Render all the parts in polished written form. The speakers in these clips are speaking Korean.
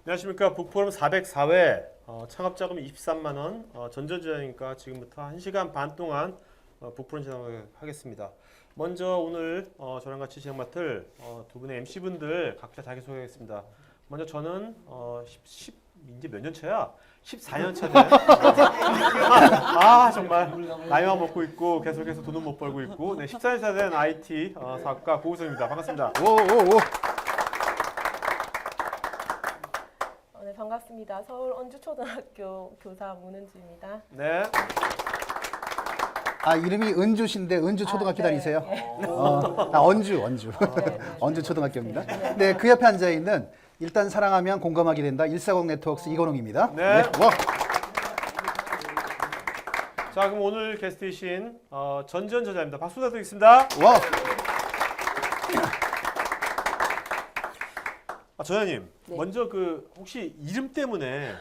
안녕하십니까. 북포럼 404회 창업자금 23만 원 전전지원이니까 지금부터 1시간 반 동안 북포럼 진행하겠습니다. 먼저 오늘 저랑 같이 진행 맡을 두 분의 MC분들 각자 자기소개하겠습니다. 먼저 저는 이제 몇 년 차야? 14년 차네. 정말 나이만 먹고 있고 계속해서 돈은 못 벌고 있고 14년 차 된 IT 사업가 고우성입니다. 반갑습니다. 오오오. 네, 반갑습니다. 서울 언주초등학교 교사 문은주입니다. 네. 이름이 은주신데 은주 초등학교 네. 다니세요? 네. 언주. 네. 언주 초등학교입니다. 네, 그 옆에 앉아 있는 일단 사랑하면 공감하게 된다 140 네트워크스 이건웅입니다. 네. 와. 자, 그럼 오늘 게스트이신 전지현 저자입니다. 박수 부탁드리겠습니다. 와. 저자님, 네. 먼저 혹시 이름 때문에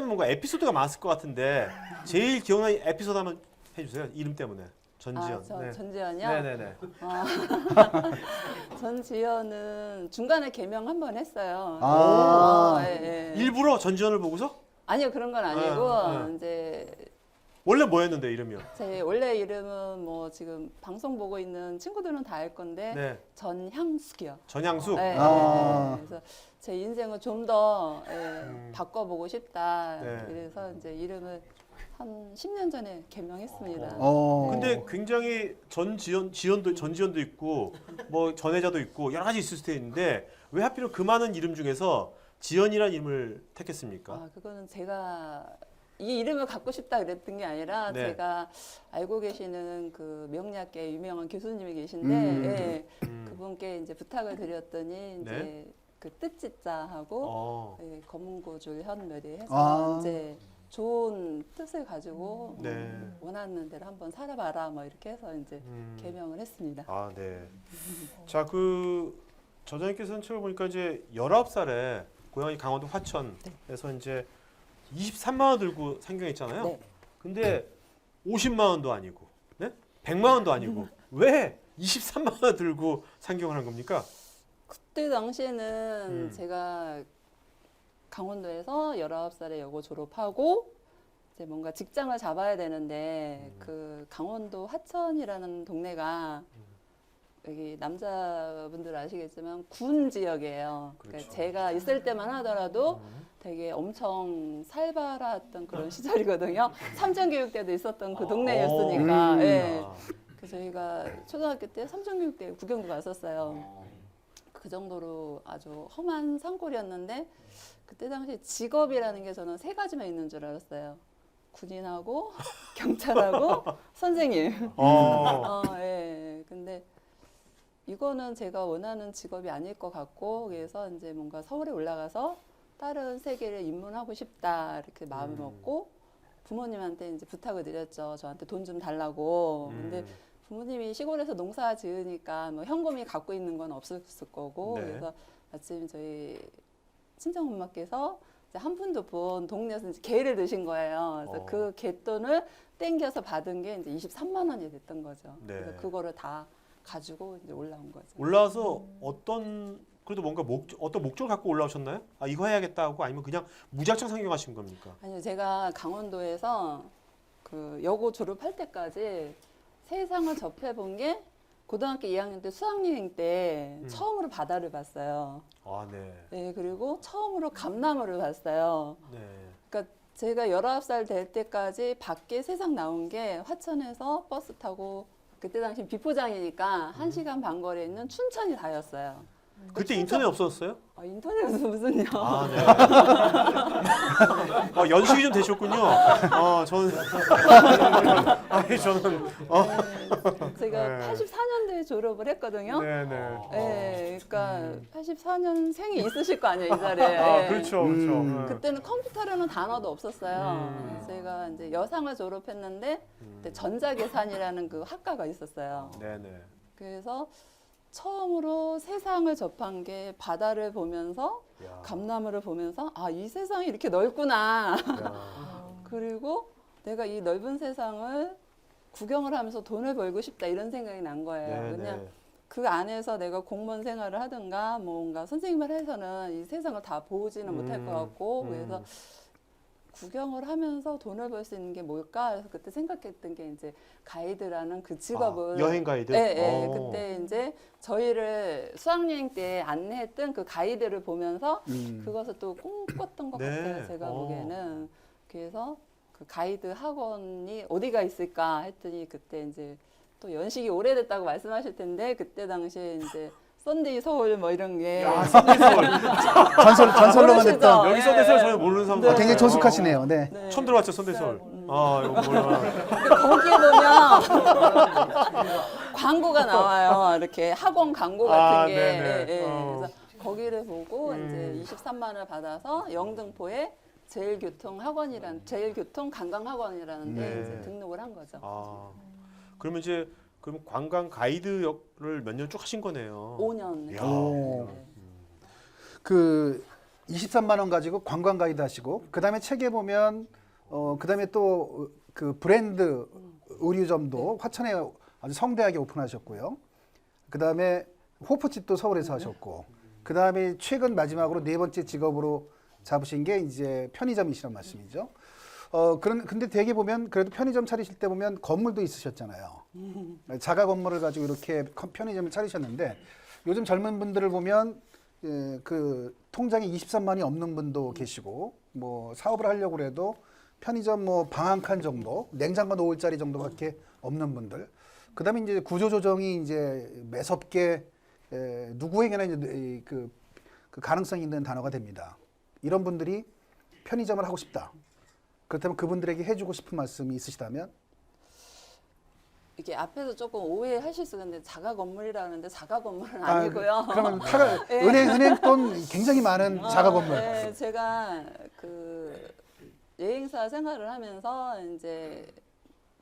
뭔가 에피소드가 많았을 것 같은데 제일 기억나는 에피소드 한번 해주세요. 이름 때문에 전지현. 전지현이요? 네네네. 전지현은 중간에 개명 한 번 했어요. 아. 일부러 전지현을 보고서? 아니요, 그런 건 아니고 네. 이제 원래 뭐였는데 이름이요? 제 원래 이름은 뭐 지금 방송 보고 있는 친구들은 다 알 건데 네. 전향숙이요. 전향숙. 네, 아. 그래서 제 인생을 좀 더 음. 바꿔보고 싶다. 네. 그래서 이제 이름을 한 10년 전에 개명했습니다. 근데 굉장히 전지현도 있고 뭐 전혜자도 있고 여러 가지 있을 수도 있는데 왜 하필 그 많은 이름 중에서 지현이라는 이름을 택했습니까? 그거는 제가 이 이름을 갖고 싶다 그랬던 게 아니라 네. 제가 알고 계시는 그 명리학계 유명한 교수님이 계신데 예, 그분께 이제 부탁을 드렸더니 이제 네. 그 뜻짓자하고 예, 검은고줄 현멸이 해서 아. 이제 좋은 뜻을 가지고 네. 원하는 대로 한번 살아봐라 뭐 이렇게 해서 이제 개명을 했습니다. 아, 네. 자, 저자님께서는 책을 보니까 이제 19살에 고향이 강원도 화천에서 이제 23만 원 들고 상경했잖아요. 네. 근데 50만 원도 아니고, 네? 100만 원도 아니고 왜 23만 원 들고 상경을 한 겁니까? 그때 당시에는 제가 강원도에서 19살에 여고 졸업하고 이제 뭔가 직장을 잡아야 되는데 그 강원도 화천이라는 동네가 여기 남자분들 아시겠지만 군 지역이에요. 그렇죠. 그러니까 제가 있을 때만 하더라도 되게 엄청 살벌했던 그런 시절이거든요. 삼천교육대도 있었던 그 동네였으니까. 예. 그래서 저희가 초등학교 때 삼천교육대 구경도 갔었어요. 그 정도로 아주 험한 산골이었는데 그때 당시 직업이라는 게 저는 세 가지만 있는 줄 알았어요. 군인하고 경찰하고 선생님. 예. 근데 이거는 제가 원하는 직업이 아닐 것 같고 그래서 이제 뭔가 서울에 올라가서 다른 세계를 입문하고 싶다 이렇게 마음을 먹고 부모님한테 이제 부탁을 드렸죠. 저한테 돈 좀 달라고. 근데 부모님이 시골에서 농사 지으니까 뭐 현금이 갖고 있는 건 없었을 거고 네. 그래서 마침 저희 친정 엄마께서 이제 한 푼도 본 동네에서 이제 개를 드신 거예요. 그래서 그 개돈을 땡겨서 받은 게 이제 23만 원이 됐던 거죠. 네. 그래서 그거를 다 가지고 이제 올라온 거죠. 올라와서 그래도 뭔가 어떤 목적을 갖고 올라오셨나요? 이거 해야겠다 하고 아니면 그냥 무작정 상경하신 겁니까? 아니요, 제가 강원도에서 그 여고 졸업할 때까지 세상을 접해본 게 고등학교 2학년 때 수학여행 때 처음으로 바다를 봤어요. 아, 네. 네, 그리고 처음으로 감나무를 봤어요. 네. 그러니까 제가 19살 될 때까지 밖에 세상 나온 게 화천에서 버스 타고 그때 당시 비포장이니까 1시간 반 거리에 있는 춘천이 다였어요. 그때 인터넷 없었어요? 인터넷은 무슨요? 아, 네. 연식이 좀 되셨군요. 저는 제가 네. 84년도에 졸업을 했거든요. 네, 네. 네, 그러니까 84년생이 있으실 거 아니에요, 이 자리에. 그렇죠, 그렇죠. 그때는 컴퓨터라는 단어도 없었어요. 제가 이제 여상을 졸업했는데 그때 전자계산이라는 그 학과가 있었어요. 네, 네. 그래서 처음으로 세상을 접한 게 바다를 보면서 야. 감나무를 보면서 이 세상이 이렇게 넓구나. 야. 그리고 내가 이 넓은 세상을 구경을 하면서 돈을 벌고 싶다 이런 생각이 난 거예요. 네, 그냥 네. 그 안에서 내가 공무원 생활을 하든가 뭔가 선생님을 해서는 이 세상을 다 보지는 못할 것 같고 그래서 구경을 하면서 돈을 벌 수 있는 게 뭘까? 그래서 그때 생각했던 게 이제 가이드라는 그 직업을 여행 가이드? 네, 네. 그때 이제 저희를 수학여행 때 안내했던 그 가이드를 보면서 그것을 또 꿈꿨던 것 네. 같아요. 제가 보기에는. 그래서 그 가이드 학원이 어디가 있을까 했더니 그때 이제 또 연식이 오래됐다고 말씀하실 텐데 그때 당시에 이제 썬데이 서울 뭐 이런 게 전설로만 모르시죠? 듣던 여기 썬데이서울 전혀 모르는 사람 같아요. 굉장히 조숙하시네요. 네. 네. 처음 들어봤죠, 썬데이서울. 아, 이거 뭐야. 거기에 보면 광고가 나와요. 이렇게 학원 광고 같은 게. 네네. 예, 예. 그래서 거기를 보고 이제 23만 원을 받아서 영등포에 제일교통 관광학원이라는 데 네. 이제 등록을 한 거죠. 아, 그러면 이제 그럼 관광 가이드 역을 몇 년 쭉 하신 거네요. 5년. 이야. 오. 그 23만 원 가지고 관광 가이드 하시고 그다음에 책에 보면 그다음에 또 그 브랜드 의류점도 화천에 아주 성대하게 오픈하셨고요. 그다음에 호프집도 서울에서 하셨고 그다음에 최근 마지막으로 네 번째 직업으로 잡으신 게 이제 편의점이시란 말씀이죠. 근데 되게 보면 그래도 편의점 차리실 때 보면 건물도 있으셨잖아요. 자가 건물을 가지고 이렇게 편의점을 차리셨는데 요즘 젊은 분들을 보면 그 통장에 23만이 없는 분도 계시고 뭐 사업을 하려고 그래도 편의점 뭐 방 한 칸 정도, 냉장고 놓을 자리 정도밖에 없는 분들. 그다음에 이제 구조조정이 이제 매섭게 누구에게나 이제 그 가능성이 있는 단어가 됩니다. 이런 분들이 편의점을 하고 싶다. 그렇다면 그분들에게 해주고 싶은 말씀이 있으시다면? 이게 앞에서 조금 오해하실 수 있는데 자가 건물이라는데 자가 건물은 아니고요. 그러면 은행 돈 굉장히 많은 자가 건물. 네, 제가 그 여행사 생활을 하면서 이제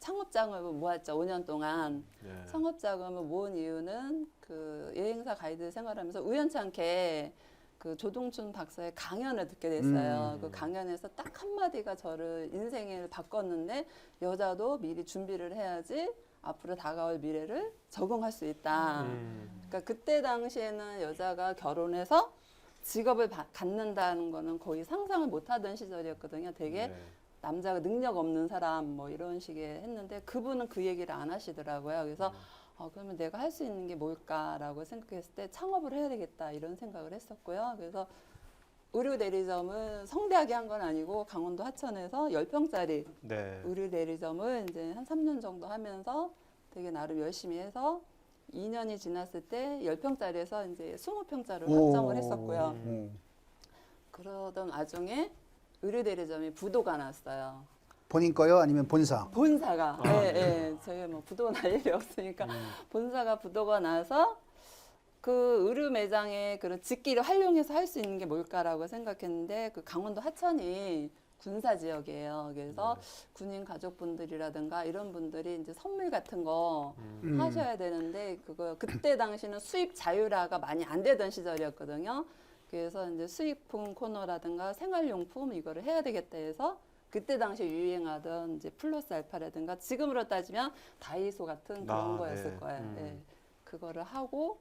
창업자금을 모았죠. 5년 동안. 네. 창업자금을 모은 이유는 그 여행사 가이드 생활하면서 우연찮게 그 조동춘 박사의 강연을 듣게 됐어요. 그 강연에서 딱 한마디가 저를 인생을 바꿨는데 여자도 미리 준비를 해야지 앞으로 다가올 미래를 적응할 수 있다. 그러니까 그때 당시에는 여자가 결혼해서 직업을 갖는다는 거는 거의 상상을 못 하던 시절이었거든요. 되게 네. 남자가 능력 없는 사람 뭐 이런 식의 했는데 그분은 그 얘기를 안 하시더라고요. 그래서 그러면 내가 할 수 있는 게 뭘까라고 생각했을 때 창업을 해야 되겠다 이런 생각을 했었고요. 그래서 의류 대리점을 성대하게 한 건 아니고 강원도 하천에서 10평짜리 네. 의류 대리점을 이제 한 3년 정도 하면서 되게 나름 열심히 해서 2년이 지났을 때 10평짜리에서 이제 20평짜리를 확정을 했었고요. 그러던 와중에 의류 대리점이 부도가 났어요. 본인 거요? 아니면 본사? 본사가. 저희 뭐 부도 날 일이 없으니까 본사가 부도가 나서 그 의류 매장에 그런 직기를 활용해서 할 수 있는 게 뭘까라고 생각했는데 그 강원도 하천이 군사 지역이에요. 그래서 군인 가족분들이라든가 이런 분들이 이제 선물 같은 거 하셔야 되는데 그때 당시는 수입 자유화가 많이 안 되던 시절이었거든요. 그래서 이제 수입품 코너라든가 생활용품 이거를 해야 되겠다 해서 그때 당시 유행하던 이제 플러스 알파라든가 지금으로 따지면 다이소 같은 그런 거였을 네. 거예요. 네. 그거를 하고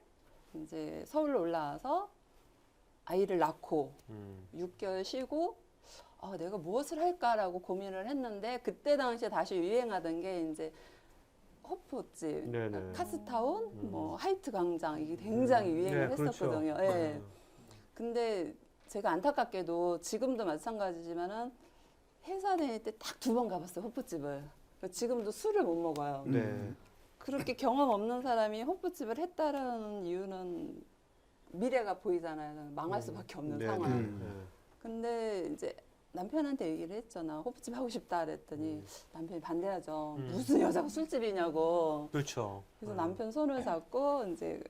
이제 서울로 올라와서 아이를 낳고 6개월 쉬고 내가 무엇을 할까라고 고민을 했는데 그때 당시에 다시 유행하던 게 이제 호프집, 네네. 카스타운, 뭐 하이트 광장 이게 굉장히 유행을 그렇죠. 했었거든요. 예. 근데 제가 안타깝게도 지금도 마찬가지지만은 회사 다닐 때 딱 2번 가봤어요, 호프집을. 지금도 술을 못 먹어요. 네. 그렇게 경험 없는 사람이 호프집을 했다라는 이유는 미래가 보이잖아요. 망할 수밖에 없는 네. 상황. 근데 이제 남편한테 얘기를 했죠. 나 호프집 하고 싶다 그랬더니 남편이 반대하죠. 무슨 여자가 술집이냐고. 그렇죠. 그래서 남편 손을 잡고 이제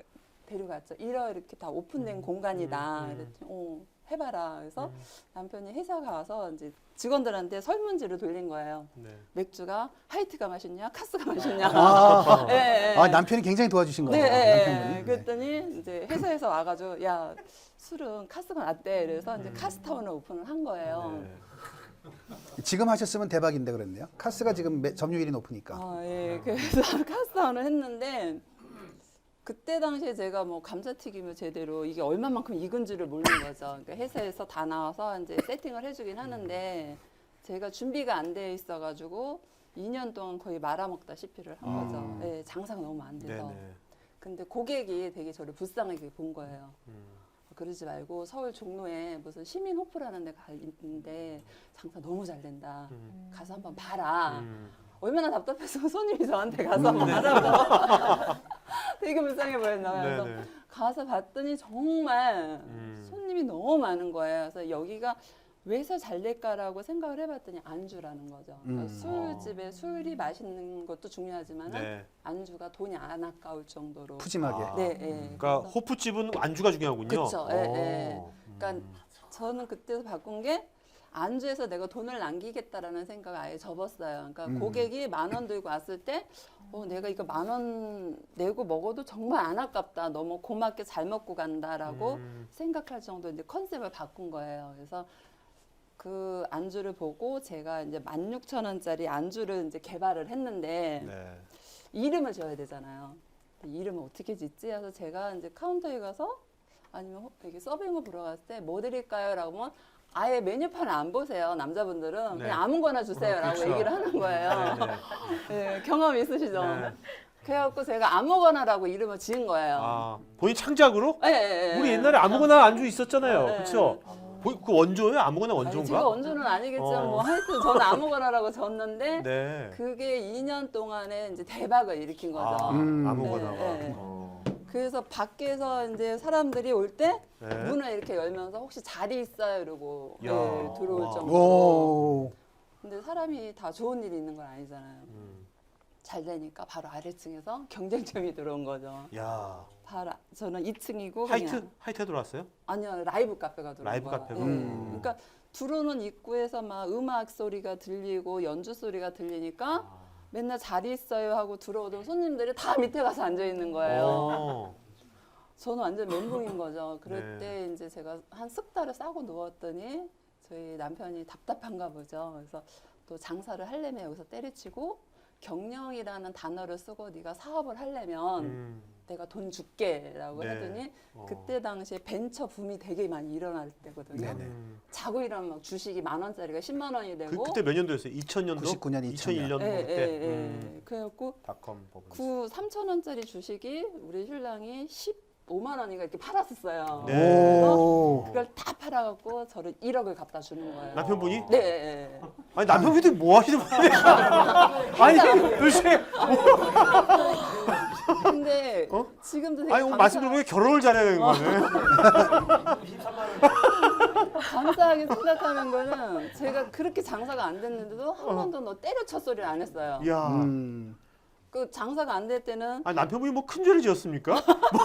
데려갔죠. 이렇게 다 오픈된 공간이다. 그랬더니 해봐라. 그래서 남편이 회사가 와서 이제 직원들한테 설문지를 돌린 거예요. 네. 맥주가 하이트가 맛있냐, 카스가 맛있냐. 남편이 굉장히 도와주신 거예요. 남편분이. 네. 그랬더니 이제 회사에서 와가지고 야 술은 카스가 낫대. 그래서 이제 카스타운을 오픈을 한 거예요. 네. 지금 하셨으면 대박인데 그랬네요. 카스가 지금 점유율이 높으니까. 그래서 카스타운을 했는데 그때 당시에 제가 뭐 감자튀김을 제대로 이게 얼마만큼 익은지를 모르는 거죠. 그러니까 회사에서 다 나와서 이제 세팅을 해주긴 하는데 제가 준비가 안 돼 있어가지고 2년 동안 거의 말아먹다시피를 한 거죠. 네, 장사가 너무 안 돼서. 네네. 근데 고객이 되게 저를 불쌍하게 본 거예요. 음. 그러지 말고 서울 종로에 무슨 시민 호프라는 데가 있는데 장사 너무 잘 된다. 가서 한번 봐라. 얼마나 답답해서 손님이 저한테 가서 한번 하라고. 되게 불쌍해 보였나 봐요. 그래서 네네. 가서 봤더니 정말 손님이 너무 많은 거예요. 그래서 여기가 왜서 잘 될까라고 생각을 해봤더니 안주라는 거죠. 그러니까 술집에 술이 맛있는 것도 중요하지만 네. 안주가 돈이 안 아까울 정도로. 푸짐하게. 아. 네, 예. 그러니까 그래서 호프집은 안주가 중요하군요. 그쵸, 예, 오. 예. 그러니까 저는 그때서 바꾼 게 안주에서 내가 돈을 남기겠다라는 생각을 아예 접었어요. 그러니까 고객이 10,000원 들고 왔을 때 내가 이거 10,000원 내고 먹어도 정말 안 아깝다. 너무 고맙게 잘 먹고 간다라고 생각할 정도 이제 컨셉을 바꾼 거예요. 그래서 그 안주를 보고 제가 이제 16,000원짜리 안주를 이제 개발을 했는데 네. 이름을 지어야 되잖아요. 이름을 어떻게 짓지? 해서 제가 이제 카운터에 가서 아니면 이렇게 서빙을 보러 갔을 때 뭐 드릴까요? 라고 하면 아예 메뉴판을 안 보세요. 남자분들은 네. 그냥 아무거나 주세요. 라고 그렇죠. 얘기를 하는 거예요. 네네. 네, 경험 있으시죠? 네. 그래갖고 제가 아무거나라고 이름을 지은 거예요. 아, 본인 창작으로? 예, 예, 예. 우리 옛날에 아무거나 안주 있었잖아요. 네. 그렇죠? 그 원조예요? 아무거나 아니, 원조인가? 제가 원조는 아니겠지만 어. 뭐 하여튼 저는 아무거나라고 졌는데 네. 그게 2년 동안에 이제 대박을 일으킨 거죠. 아, 아무거나. 네, 네. 어. 그래서 밖에서 이제 사람들이 올 때 네. 문을 이렇게 열면서 혹시 자리 있어요? 이러고 야. 네, 들어올 와. 정도로. 오. 근데 사람이 다 좋은 일이 있는 건 아니잖아요. 잘 되니까 바로 아래층에서 경쟁점이 들어온 거죠. 야. 바로 저는 2층이고 하이트 들어왔어요? 아니요, 라이브 카페가 들어온 라이브 거예요. 카페가? 그러니까 들어오는 입구에서 막 음악 소리가 들리고 연주 소리가 들리니까 맨날 자리 있어요 하고 들어오던 손님들이 다 밑에 가서 앉아 있는 거예요. 어. 저는 완전 멘붕인 거죠. 그럴 네. 때 이제 제가 한 석 달을 싸고 누웠더니 저희 남편이 답답한가 보죠. 그래서 또 장사를 하려면 여기서 때려치고 경영이라는 단어를 쓰고 네가 사업을 하려면 내가 돈 줄게라고 네. 하더니 그때 당시에 벤처 붐이 되게 많이 일어날 때거든요. 네네. 자고 일어나면 막 주식이 10,000원짜리가 10만 원이 되고 그때 몇 년도였어요? 2000년도? 99년, 2001년 예, 그때. 예, 예. 그래갖고 닷컴 버블. 그 3,000원짜리 주식이 우리 신랑이 15만 원인가 이렇게 팔았었어요. 네. 오. 그걸 다 팔아갖고 저를 1억을 갖다 주는 거예요. 남편분이? 네. 예, 예. 아니 남편분이 뭐 하시는 분이에요? 아니 도대체 근데 지금도 되게 아니 말씀 들어보니까 결혼을 잘해야 되는 거네. 감사하게 생각하는 거는 제가 그렇게 장사가 안 됐는데도 한 번도 너 때려쳐 소리를 안 했어요. 야. 그 장사가 안 될 때는 아니 남편분이 뭐 큰 죄를 지었습니까? 뭐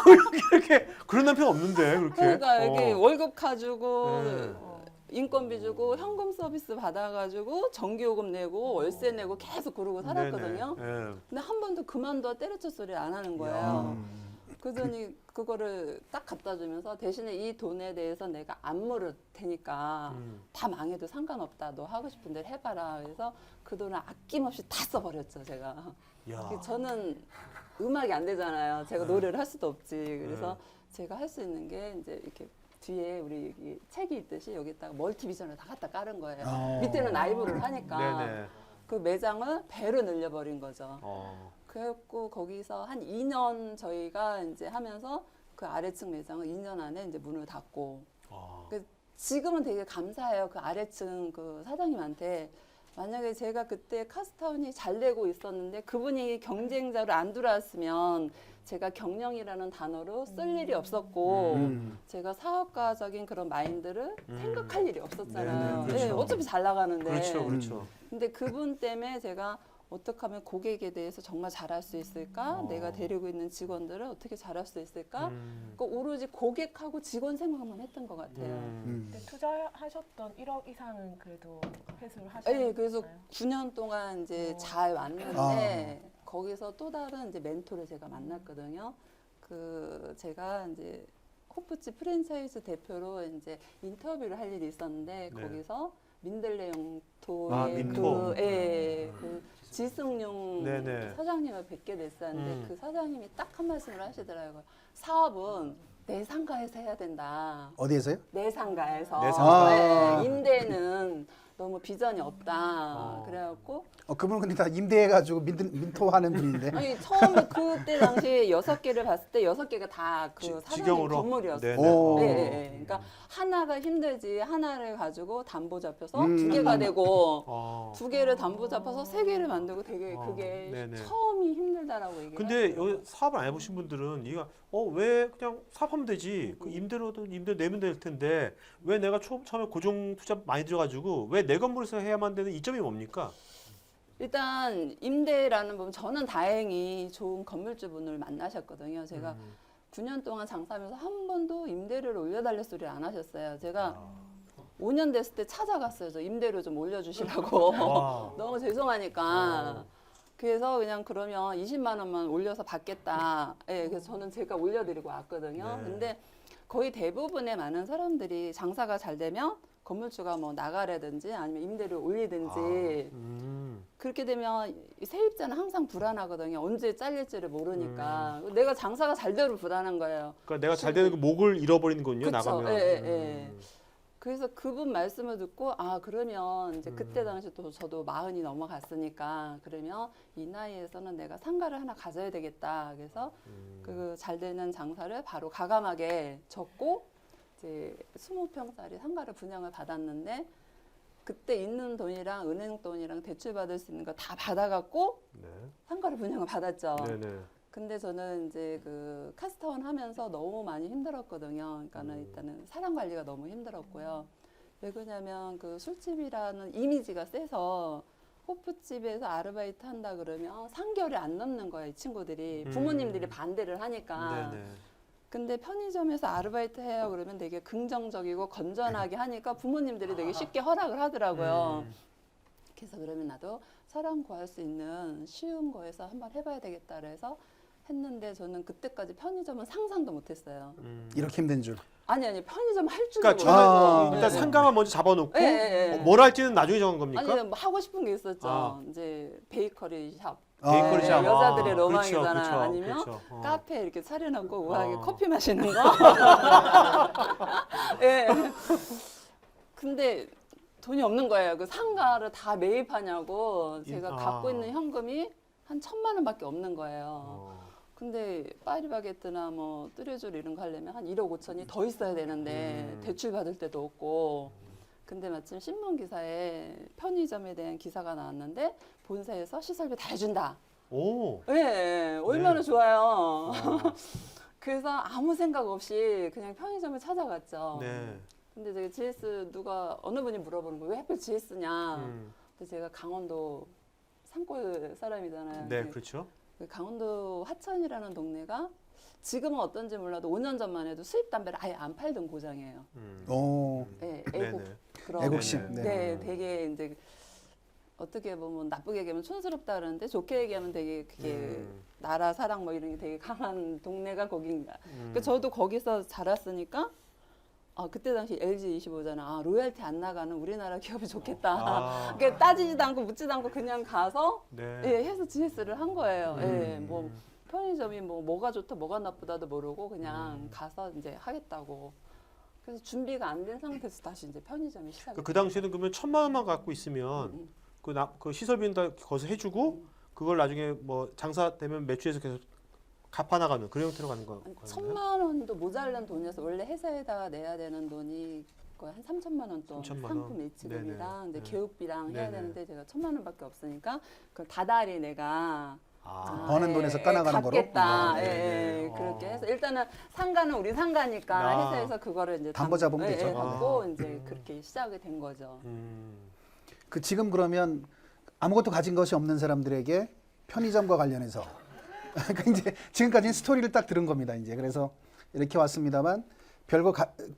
이렇게 그런 남편 없는데 그렇게. 그러니까 이렇게 어. 월급 가지고 네. 인건비 주고 현금 서비스 받아가지고 전기요금 내고 월세 내고 계속 그러고 살았거든요. 네네. 예. 근데 한 번도 그만둬 때려쳐 소리 안 하는 거예요. 그러더니 그거를 딱 갖다 주면서 대신에 이 돈에 대해서 내가 안 물을 테니까 다 망해도 상관없다. 너 하고 싶은 대로 해봐라. 그래서 그 돈을 아낌없이 다 써버렸죠, 제가. 야. 저는 음악이 안 되잖아요. 제가 노래를 할 수도 없지. 그래서 제가 할 수 있는 게 이제 이렇게 뒤에 우리 여기 책이 있듯이 여기다가 멀티비전을 다 갖다 깔은 거예요. 밑에는 라이브를 하니까 네네. 그 매장을 배로 늘려버린 거죠. 어. 그래갖고 거기서 한 2년 저희가 이제 하면서 그 아래층 매장을 2년 안에 이제 문을 닫고. 아. 지금은 되게 감사해요. 그 아래층 그 사장님한테. 만약에 제가 그때 카스타운이 잘 되고 있었는데 그분이 경쟁자로 안 들어왔으면 제가 경영이라는 단어로 쓸 일이 없었고 제가 사업가적인 그런 마인드를 생각할 일이 없었잖아요. 네네, 그렇죠. 네, 어차피 잘 나가는데. 그렇죠, 그렇죠. 근데 그분 때문에 제가 어떻게 하면 고객에 대해서 정말 잘할 수 있을까? 내가 데리고 있는 직원들을 어떻게 잘할 수 있을까? 그 오로지 고객하고 직원 생각만 했던 것 같아요. 근데 투자하셨던 1억 이상은 그래도 회수를 하셨나요? 네, 그래서 9년 동안 이제 잘 왔는데 거기서 또 다른 이제 멘토를 제가 만났거든요. 그 제가 이제 호프집 프랜차이즈 대표로 이제 인터뷰를 할 일이 있었는데 네. 거기서 민들레 영토의 아, 민토. 그 지승용 네네. 사장님을 뵙게 됐었는데 음. 그 사장님이 딱 한 말씀을 하시더라고요. 사업은 내 상가에서 해야 된다. 어디에서요? 내 상가에서. 내 상가. 아. 임대는 너무 비전이 없다. 그래갖고 그분은 근데 다 임대해가지고 민토하는 분인데. 아니 처음에 그때 당시 6개를 봤을 때 6개가 다 그 사장님 직영으로? 건물이었어요. 네네. 오. 네, 네, 네. 그러니까 하나가 힘들지 하나를 가지고 담보 잡혀서 음. 2개가 되고 어. 2개를 담보 잡아서 3개를 만들고 되게 그게 네네. 처음이 힘들다라고 얘기해요. 근데 여기 사업을 안 해보신 분들은 이거 왜 그냥 사업하면 되지? 그 임대료도 임대 내면 될 텐데 왜 내가 처음에 고정 투자 많이 들어가지고 왜 내 건물에서 해야만 되는 이점이 뭡니까? 일단 임대라는 부분 저는 다행히 좋은 건물주분을 만나셨거든요. 제가 9년 동안 장사하면서 한 번도 임대료를 올려달래 소리를 안 하셨어요. 제가 5년 됐을 때 찾아갔어요. 저 임대료 좀 올려주시라고. 와. 너무 죄송하니까. 그래서 그냥 그러면 20만 원만 올려서 받겠다. 예, 그래서 저는 제가 올려드리고 왔거든요. 네. 근데 거의 대부분의 많은 사람들이 장사가 잘 되면 건물주가 뭐 나가라든지 아니면 임대료 올리든지 그렇게 되면 이 세입자는 항상 불안하거든요. 언제 잘릴지를 모르니까. 내가 장사가 잘 되면 불안한 거예요. 그러니까 내가 잘 되는 그 목을 잃어버리는군요. 그쵸. 나가면. 예, 예, 예. 그래서 그분 말씀을 듣고 아 그러면 이제 그때 당시 또 저도 40이 넘어갔으니까 그러면 이 나이에서는 내가 상가를 하나 가져야 되겠다. 그래서 그 잘 되는 장사를 바로 가감하게 접고 이제 20평짜리 상가를 분양을 받았는데 그때 있는 돈이랑 은행 돈이랑 대출 받을 수 있는 거 다 받아갖고 네. 상가를 분양을 받았죠. 네네. 근데 저는 이제 그 카스타운 하면서 너무 많이 힘들었거든요. 그러니까는 일단은 사람 관리가 너무 힘들었고요. 왜 그러냐면 그 술집이라는 이미지가 세서 호프집에서 아르바이트 한다 그러면 3개월이 안 넘는 거예요, 이 친구들이. 부모님들이 반대를 하니까. 네네. 근데 편의점에서 아르바이트 해요 그러면 되게 긍정적이고 건전하게 하니까 부모님들이 되게 쉽게 허락을 하더라고요. 그래서 그러면 나도 사람 구할 수 있는 쉬운 거에서 한번 해봐야 되겠다 그래서 했는데 저는 그때까지 편의점은 상상도 못했어요. 이렇게 힘든 줄. 아니 편의점 할 줄도 그러니까 몰라요. 저는 일단 상가만 먼저 잡아놓고 네, 네, 네. 뭘 할지는 나중에 정한 겁니까? 아니 뭐 하고 싶은 게 있었죠. 아. 이제 베이커리 샵. 베이커리 네, 샵. 여자들의 아, 로망이잖아요. 그렇죠, 아니면 그렇죠. 카페 이렇게 차려놓고 우아하게 어. 커피 마시는 거. 예. 근데 돈이 없는 거예요. 그 상가를 다 매입하냐고 제가 갖고 있는 현금이 한 1,000만 원밖에 없는 거예요. 근데 파리바게뜨나 뭐 뚜레쥬르 이런 거 하려면 한 1억 5천이 더 있어야 되는데 대출 받을 데도 없고 근데 마침 신문 기사에 편의점에 대한 기사가 나왔는데 본사에서 시설비 다 해준다. 오. 네, 얼마나 네. 좋아요. 그래서 아무 생각 없이 그냥 편의점을 찾아갔죠. 네. 근데 제가 GS 누가 어느 분이 물어보는 거예요. 왜 하필 GS냐? 근데 제가 강원도 산골 사람이잖아요. 네, 근데 그렇죠. 그 강원도 화천이라는 동네가 지금은 어떤지 몰라도 5년 전만 해도 수입 담배를 아예 안 팔던 고장이에요. 오. 네, 애국 네네. 그런. 애국심. 네네. 네, 되게 이제 어떻게 보면 나쁘게 얘기하면 촌스럽다 그러는데 좋게 얘기하면 되게 그게 나라 사랑 뭐 이런 게 되게 강한 동네가 거긴가. 그러니까 저도 거기서 자랐으니까 그때 당시 LG25잖아. 로열티 안 나가는 우리나라 기업이 좋겠다. 그러니까 따지지도 않고 묻지도 않고 그냥 가서 네. 예, 해서 GS를 한 거예요. 예, 뭐 편의점이 뭐가 좋다 뭐가 나쁘다도 모르고 그냥 가서 이제 하겠다고. 그래서 준비가 안 된 상태에서 다시 이제 편의점이 시작했어요. 그 당시에는 그러면 1,000만 원만 갖고 있으면 그 시설비는 다 거기서 해주고 그걸 나중에 뭐 장사되면 매출해서 계속 갚아나가는 그런 형태로 가는 거. 1,000만 원도 모자란 돈이어서 원래 회사에다가 내야 되는 돈이 거의 한 3,000만 원 돈 3,000만 원. 상품 일치금이랑 네네. 이제 교육비랑 해야 네네. 되는데 제가 1,000만 원밖에 없으니까 그걸 다달이 내가 버는 돈에서 까나가는 거로? 갚겠다. 네네. 예, 그렇게 해서 일단은 상가는 우리 상가니까 회사에서 그거를 이제 담보 잡으면 되죠. 받고 이제 그렇게 시작이 된 거죠. 그 지금 그러면 아무것도 가진 것이 없는 사람들에게 편의점과 관련해서 그 이제 지금까지는 스토리를 딱 들은 겁니다. 이제 그래서 이렇게 왔습니다만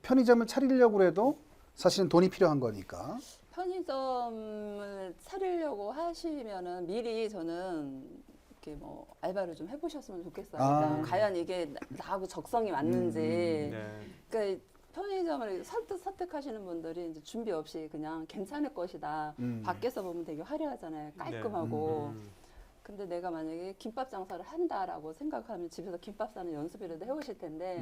편의점을 차리려고 해도 사실은 돈이 필요한 거니까. 편의점을 차리려고 하시면은 미리 저는 이렇게 뭐 알바를 좀 해보셨으면 좋겠어요. 그러니까 과연 이게 나하고 적성이 맞는지. 네. 그러니까 편의점 편의점을 선택하시는 분들이 이제 준비 없이 그냥 괜찮을 것이다. 밖에서 보면 되게 화려하잖아요. 깔끔하고. 근데 내가 만약에 김밥 장사를 한다라고 생각하면 집에서 김밥 싸는 연습이라도 해오실 텐데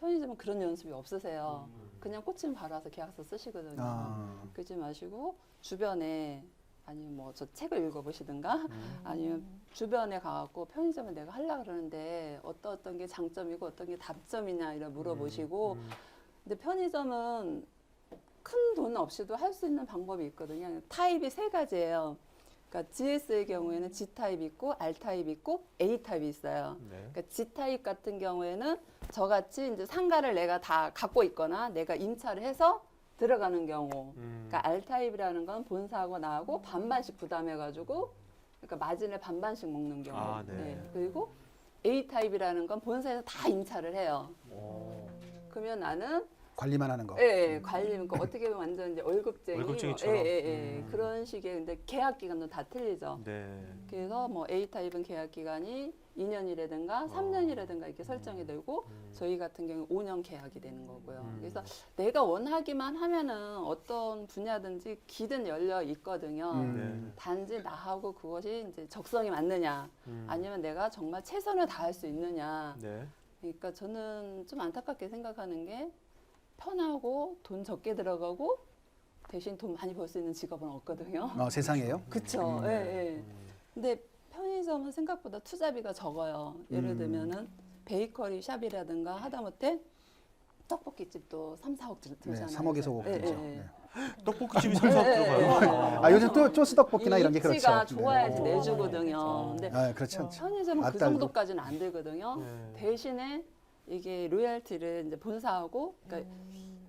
편의점은 그런 연습이 없으세요. 그냥 꽂히면 바로 와서 계약서 쓰시거든요. 그러지 마시고 주변에 아니면 뭐 저 책을 읽어보시든가 아니면 주변에 가갖고 편의점을 내가 하려고 그러는데 어떤 게 장점이고 어떤 게 단점이냐 이런 물어보시고 근데 편의점은 큰 돈 없이도 할 수 있는 방법이 있거든요. 타입이 3가지예요. 그러니까 GS의 경우에는 G타입이 있고 R타입이 있고 A타입이 있어요. 네. 그러니까 G타입 같은 경우에는 저같이 이제 상가를 내가 다 갖고 있거나 내가 임차를 해서 들어가는 경우. 그러니까 R타입이라는 건 본사하고 나하고 반반씩 부담해가지고 그러니까 마진을 반반씩 먹는 경우. 아, 네. 네. 그리고 A타입이라는 건 본사에서 다 임차를 해요. 그러면 나는 관리만 하는 거. 예, 관리, 그러니까 어떻게 보면 완전 이제 월급쟁이, 월급쟁이처럼. 그런 식의 근데 계약 기간도 다 틀리죠. 네. 그래서 뭐 A 타입은 계약 기간이 2년이라든가 3년이라든가 이렇게 설정이 되고 저희 같은 경우 5년 계약이 되는 거고요. 그래서 내가 원하기만 하면은 어떤 분야든지 기든 열려 있거든요. 네. 단지 나하고 그것이 이제 적성이 맞느냐, 아니면 내가 정말 최선을 다할 수 있느냐. 네. 그러니까 저는 좀 안타깝게 생각하는 게 편하고 돈 적게 들어가고 대신 돈 많이 벌 수 있는 직업은 없거든요. 세상에요? 그쵸. 예, 예. 근데 편의점은 생각보다 투자비가 적어요. 예를 들면은 베이커리 샵이라든가 하다못해 떡볶이집도 3, 4억 들잖아요. 3억에서 5억 예, 들죠. 예, 예. 네. 떡볶이집이 3, 4억 들어가요. 요즘 또 쪼스 떡볶이나 이런 게 그렇죠. 입지가 좋아야지 네. 내주거든요. 근데 그렇지 않죠. 편의점은 그 앞달고. 정도까지는 안 되거든요. 네. 대신에 이게 로열티를 이제 본사하고 그러니까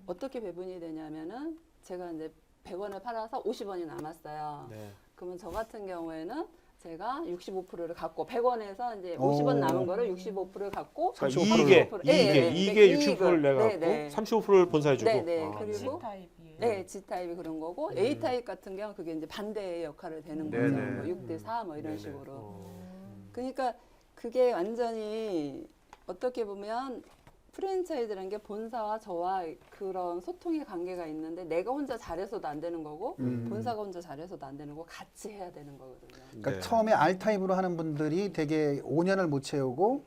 어떻게 배분이 되냐면은 제가 이제 100원을 팔아서 50원이 남았어요. 네. 그러면 저 같은 경우에는 제가 65%를 갖고 100원에서 이제 오. 50원 남은 거를 65%를 갖고 그러니까 35%. 이익에 65%를 내가 갖고 네, 네. 35%를 본사에 주고. 네, 네. 아, 그리고 G타입이에요. 네, G타입이 그런 거고 A타입 같은 경우 그게 이제 반대의 역할을 되는 거죠. 네네. 뭐 6대 4 뭐 이런 네네. 식으로. 그러니까 그게 완전히 어떻게 보면 프랜차이즈라는 게 본사와 저와 그런 소통의 관계가 있는데 내가 혼자 잘해서도 안 되는 거고 본사가 혼자 잘해서도 안 되는 거고 같이 해야 되는 거거든요. 그러니까 네. 처음에 R타입으로 하는 분들이 되게 5년을 못 채우고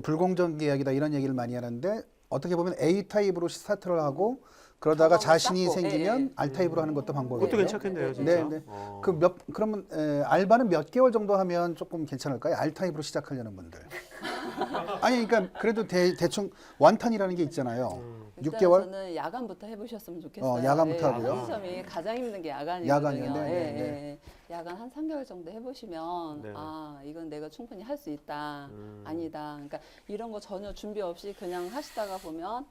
불공정 계약이다 이런 얘기를 많이 하는데 어떻게 보면 A타입으로 스타트를 하고 그러다가 경험을 자신이 쌓고, 생기면 R타입으로 하는 것도 방법이에요. 그것도 괜찮겠네요, 진짜. 네, 네. 그러면 알바는 몇 개월 정도 하면 조금 괜찮을까요? R타입으로 시작하려는 분들. 아니 그러니까 그래도 대충 완탄이라는 게 있잖아요. 일단 6개월? 저는 야간부터 해보셨으면 좋겠어요. 야간부터 하고요. 편의점이 가장 힘든 게 야간이거든요. 야간이요? 네, 네, 네. 예. 야간 한 3개월 정도 해보시면 네. 아 이건 내가 충분히 할 수 있다. 아니다. 그러니까 이런 거 전혀 준비 없이 그냥 하시다가 보면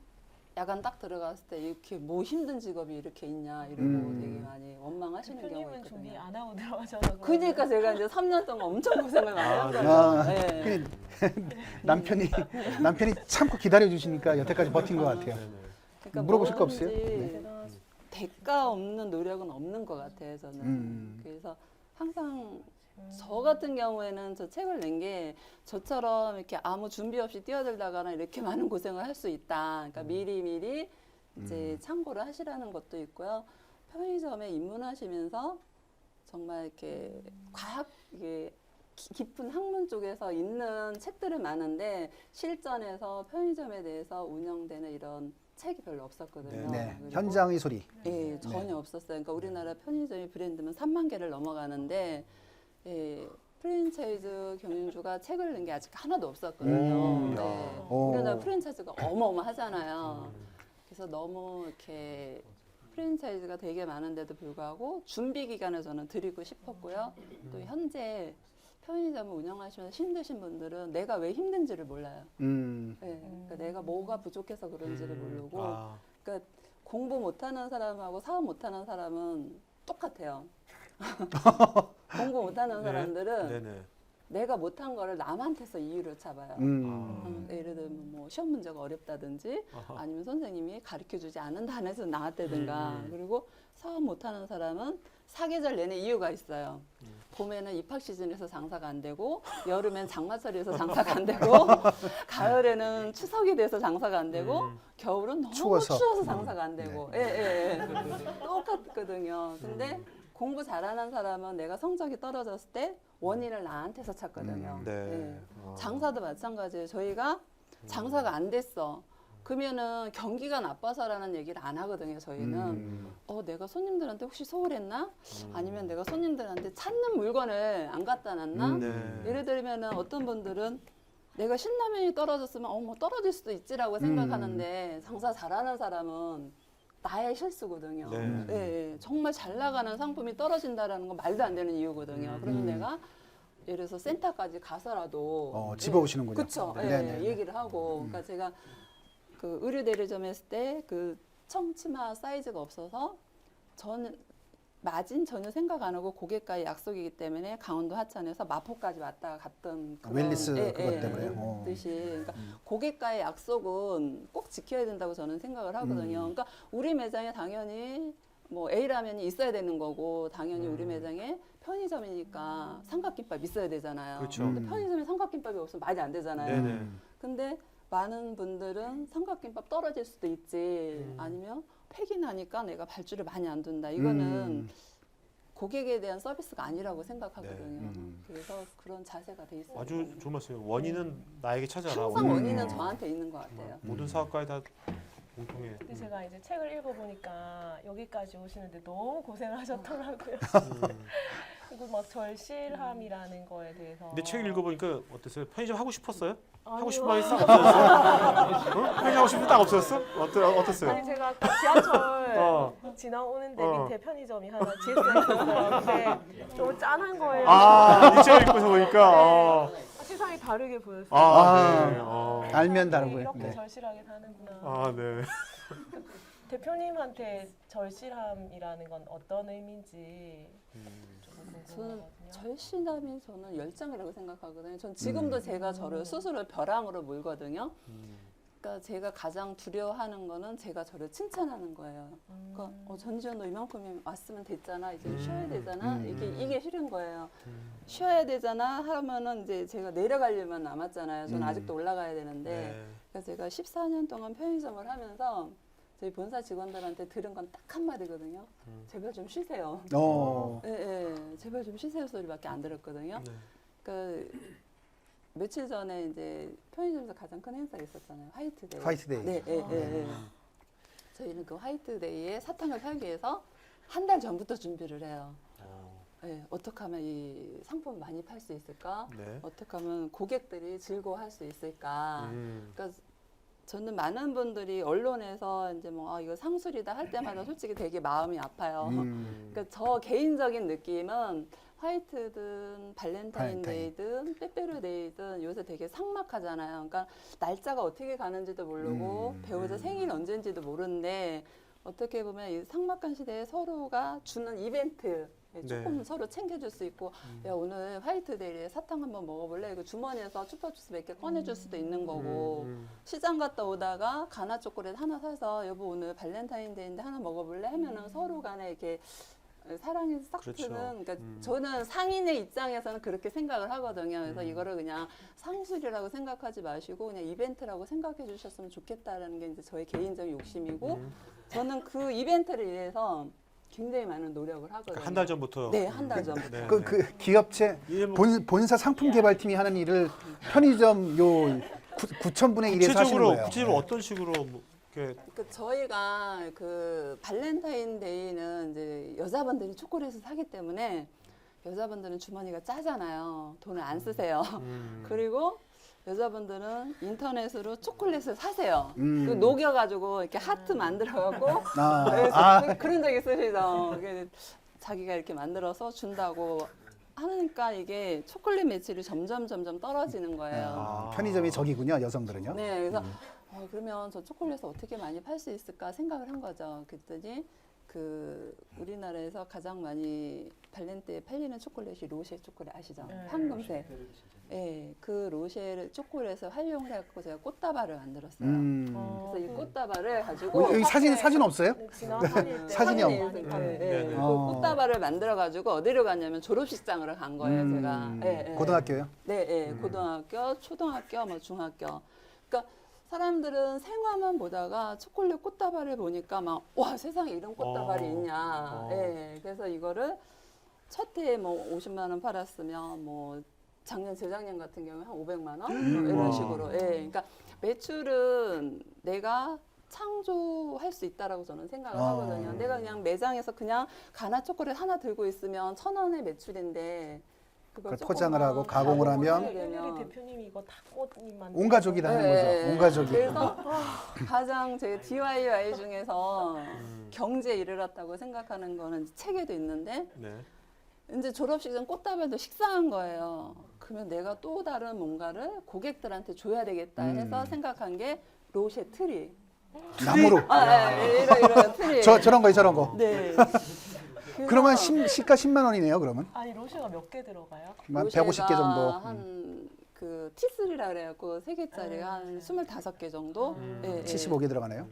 야간 딱 들어갔을 때 이렇게 뭐 힘든 직업이 이렇게 있냐 이러고 되게 많이 원망하시는 경우가 대표님은 준비 있거든요. 안 하고 들어가셔서 그러니까 제가 이제 3년 동안 엄청 고생을 많이 한 아, 거죠. 예. 남편이 참고 기다려 주시니까 여태까지 버틴 것 같아요. 그러니까 물어보실 거 없어요? 뭐든지 네. 대단하시 대가 없는 노력은 없는 것 같아요, 저는. 그래서 항상 저 같은 경우에는 저 책을 낸 게 저처럼 이렇게 아무 준비 없이 뛰어들다가는 이렇게 많은 고생을 할 수 있다. 그러니까 미리미리 이제 참고를 하시라는 것도 있고요. 편의점에 입문하시면서 정말 이렇게 과학, 이게 깊은 학문 쪽에서 있는 책들은 많은데 실전에서 편의점에 대해서 운영되는 이런 책이 별로 없었거든요. 네, 그리고 현장의 소리. 예, 전혀 없었어요. 그러니까 우리나라 편의점의 브랜드면 3만 개를 넘어가는데 예, 프랜차이즈 경영주가 책을 낸 게 아직 하나도 없었거든요. 네. 오. 우리나라 프랜차이즈가 어마어마하잖아요. 그래서 너무 이렇게 프랜차이즈가 되게 많은데도 불구하고 준비 기간을 저는 드리고 싶었고요. 또 현재 편의점을 운영하시면서 힘드신 분들은 내가 왜 힘든지를 몰라요. 네, 그러니까 내가 뭐가 부족해서 그런지를 모르고 그러니까 공부 못하는 사람하고 사업 못하는 사람은 똑같아요. 공부 못하는 사람들은 네네. 내가 못한 거를 남한테서 이유를 잡아요. 예를 들면 뭐 시험 문제가 어렵다든지 아니면 선생님이 가르쳐주지 않은 단에서 나왔다든가 그리고 사업 못하는 사람은 사계절 내내 이유가 있어요. 봄에는 입학 시즌에서 장사가 안 되고 여름엔 장마철에서 장사가 안 되고 가을에는 추석이 돼서 장사가 안 되고 겨울은 너무 추워서. 추워서 장사가 안 되고 예. 똑같거든요. 근데 공부 잘하는 사람은 내가 성적이 떨어졌을 때 원인을 나한테서 찾거든요. 네. 예. 장사도 마찬가지예요. 저희가 장사가 안 됐어. 그러면은 경기가 나빠서라는 얘기를 안 하거든요. 저희는 내가 손님들한테 혹시 소홀했나? 아니면 내가 손님들한테 찾는 물건을 안 갖다 놨나? 네. 예를 들면은 어떤 분들은 내가 신라면이 떨어졌으면 뭐 떨어질 수도 있지라고 생각하는데 장사 잘하는 사람은 나의 실수거든요. 네. 예. 정말 잘 나가는 상품이 떨어진다라는 건 말도 안 되는 이유거든요. 그러면 내가 예를 들어서 센터까지 가서라도 집어오시는군요. 그렇죠. 네. 얘기를 하고 그러니까 제가 그 의류 대리점 했을 때 그 청치마 사이즈가 없어서 저는 마진 전혀 생각 안 하고 고객과의 약속이기 때문에 강원도 하천에서 마포까지 왔다가 갔던 그런 웰리스 그것 때문에요. 뜻이 그러니까 고객과의 약속은 꼭 지켜야 된다고 저는 생각을 하거든요. 그러니까 우리 매장에 당연히 뭐 A라면이 있어야 되는 거고 당연히 우리 매장에 편의점이니까 삼각김밥 있어야 되잖아요. 그렇죠. 근데 편의점에 삼각김밥이 없으면 말이 안 되잖아요. 네네. 근데 많은 분들은 삼각김밥 떨어질 수도 있지 아니면 폐기 나니까 내가 발주를 많이 안 둔다. 이거는 고객에 대한 서비스가 아니라고 생각하거든요. 그래서 그런 자세가 돼 있어요. 아주 좋은 말씀이에요. 원인은 나에게 찾아라. 항상 원인은 저한테 있는 것 같아요. 모든 사업가에 다 공통해. 근데 제가 이제 책을 읽어보니까 여기까지 오시는데 너무 고생을 하셨더라고요. 그리고 막 절실함이라는 거에 대해서. 근데 책 읽어보니까 어땠어요? 편의점 하고 싶었어요? 하고 아니요. 싶은 마음이 싹 없어졌어요? 응? 편의점 하고 싶은 딱 없었어? 어땠어요? 아니 제가 그 지하철 어. 지나오는데 어. 밑에 편의점이 하나 GS가 있었어요. 근데 너무 짠한 거예요. 이 책을 읽고서 보니까. 세상이 다르게 보였어요. 네. 알면 다르고요. 이렇게 네. 절실하게 사는구나. 네. 대표님한테 절실함이라는 건 어떤 의미인지 좀 저는 궁금하거든요. 절실함이 저는 열정이라고 생각하거든요. 전 지금도 제가 저를 스스로 벼랑으로 몰거든요. 그러니까 제가 가장 두려워하는 거는 제가 저를 칭찬하는 거예요. 그러니까 전지현 너 이만큼이 왔으면 됐잖아. 이제 쉬어야 되잖아. 이게 싫은 거예요. 쉬어야 되잖아 하면은 이제 제가 내려가려면 남았잖아요. 저는 아직도 올라가야 되는데. 네. 그래서 제가 14년 동안 편의점을 하면서 저희 본사 직원들한테 들은 건 딱 한마디거든요. 제발 좀 쉬세요. 제발 좀 쉬세요 소리밖에 안 들었거든요. 네. 그 며칠 전에 이제 편의점에서 가장 큰 행사가 있었잖아요. 화이트데이. 화이트데이. 네. 저희는 그 화이트데이에 사탕을 팔기 위해서 한 달 전부터 준비를 해요. 어떻게 하면 이 상품을 많이 팔 수 있을까? 네. 어떻게 하면 고객들이 즐거워할 수 있을까? 그러니까 저는 많은 분들이 언론에서 이제 뭐 이거 상술이다 할 때마다 솔직히 되게 마음이 아파요. 그러니까 저 개인적인 느낌은 화이트든 발렌타인데이든 빼빼로데이든 요새 되게 삭막하잖아요. 그러니까 날짜가 어떻게 가는지도 모르고 배우자 생일 언제인지도 모르는데 어떻게 보면 이 삭막한 시대에 서로가 주는 이벤트 조금 서로 챙겨줄 수 있고 야 오늘 화이트데이에 사탕 한번 먹어볼래? 이거 주머니에서 추파주스 몇 개 꺼내줄 수도 있는 거고 시장 갔다 오다가 가나 초콜릿 하나 사서 여보 오늘 발렌타인데이인데 하나 먹어볼래? 하면은 서로 간에 이렇게 사랑이 싹 그렇죠. 트는 그러니까 저는 상인의 입장에서는 그렇게 생각을 하거든요. 그래서 이거를 그냥 상술이라고 생각하지 마시고 그냥 이벤트라고 생각해 주셨으면 좋겠다라는 게 이제 저의 개인적인 욕심이고 저는 그 이벤트를 위해서 굉장히 많은 노력을 하거든요. 한 달 전부터. 네, 한 달 전부터. 네. 그 기업체 본사 상품 개발팀이 하는 일을 편의점 요 9,000분의 1에서 하시는 거예요. 구체적으로 어떤 식으로 뭐 이렇게 저희가 그 발렌타인데이는 이제 여자분들이 초콜릿을 사기 때문에 여자분들은 주머니가 짜잖아요. 돈을 안 쓰세요. 그리고 여자분들은 인터넷으로 초콜릿을 사세요. 그 녹여가지고 이렇게 하트 만들어갖고 그런 적 있으시죠? 자기가 이렇게 만들어서 준다고 하니까 이게 초콜릿 매출이 점점 떨어지는 거예요. 편의점이 적이군요, 여성들은요. 네, 그래서 그러면 저 초콜릿을 어떻게 많이 팔 수 있을까 생각을 한 거죠. 그랬더니 그 우리나라에서 가장 많이 발렌티에 팔리는 초콜릿이 로쉐 초콜릿 아시죠? 네. 황금색. 예, 그 로쉐 초콜릿을 활용을 해갖고 제가 꽃다발을 만들었어요. 그래서 이 꽃다발을 가지고 여기 사진 없어요? 지난 3일 때 사진이 사진이 없- 있어요. 네, 예, 네. 그 어. 꽃다발을 만들어가지고 어디로 갔냐면 졸업식장으로 간 거예요, 제가. 예, 예. 고등학교요? 네, 예, 고등학교, 초등학교, 뭐 중학교. 그러니까 사람들은 생화만 보다가 초콜릿 꽃다발을 보니까 막 와 세상에 이런 꽃다발이 있냐. 예, 그래서 이거를 첫 해에 뭐 50만 원 팔았으면 뭐 작년 재작년 같은 경우에 한 500만 원 뭐 이런 와. 식으로. 예, 그러니까 매출은 내가 창조할 수 있다라고 저는 생각을 하거든요. 내가 그냥 매장에서 그냥 가나 초콜릿 하나 들고 있으면 1,000원의 매출인데 그걸 그걸 포장을 하고 조금만 가공을 가공을 하면 하게 되면 혜율이 대표님이 이거 다 꽃이 만 온 가족이 다 하는 네. 거죠. 온 가족이. 그래서 가장 제 DIY 중에서 경제에 이르렀다고 생각하는 거는 책에도 있는데 네. 이제 졸업식장 꽃다발도 식상한 거예요. 그러면 내가 또 다른 뭔가를 고객들한테 줘야 되겠다 해서 생각한 게 로쉐 트리. 나무로. 이런 트리. 저런 거요, 저런 거. 네. 그러면 시가 10만 원이네요, 그러면. 아니 로쉐가 몇 개 들어가요? 한 150개 정도. 한그 T3라 그래갖고 3개짜리가 한 25개 정도. 예, 예. 75개 들어가네요.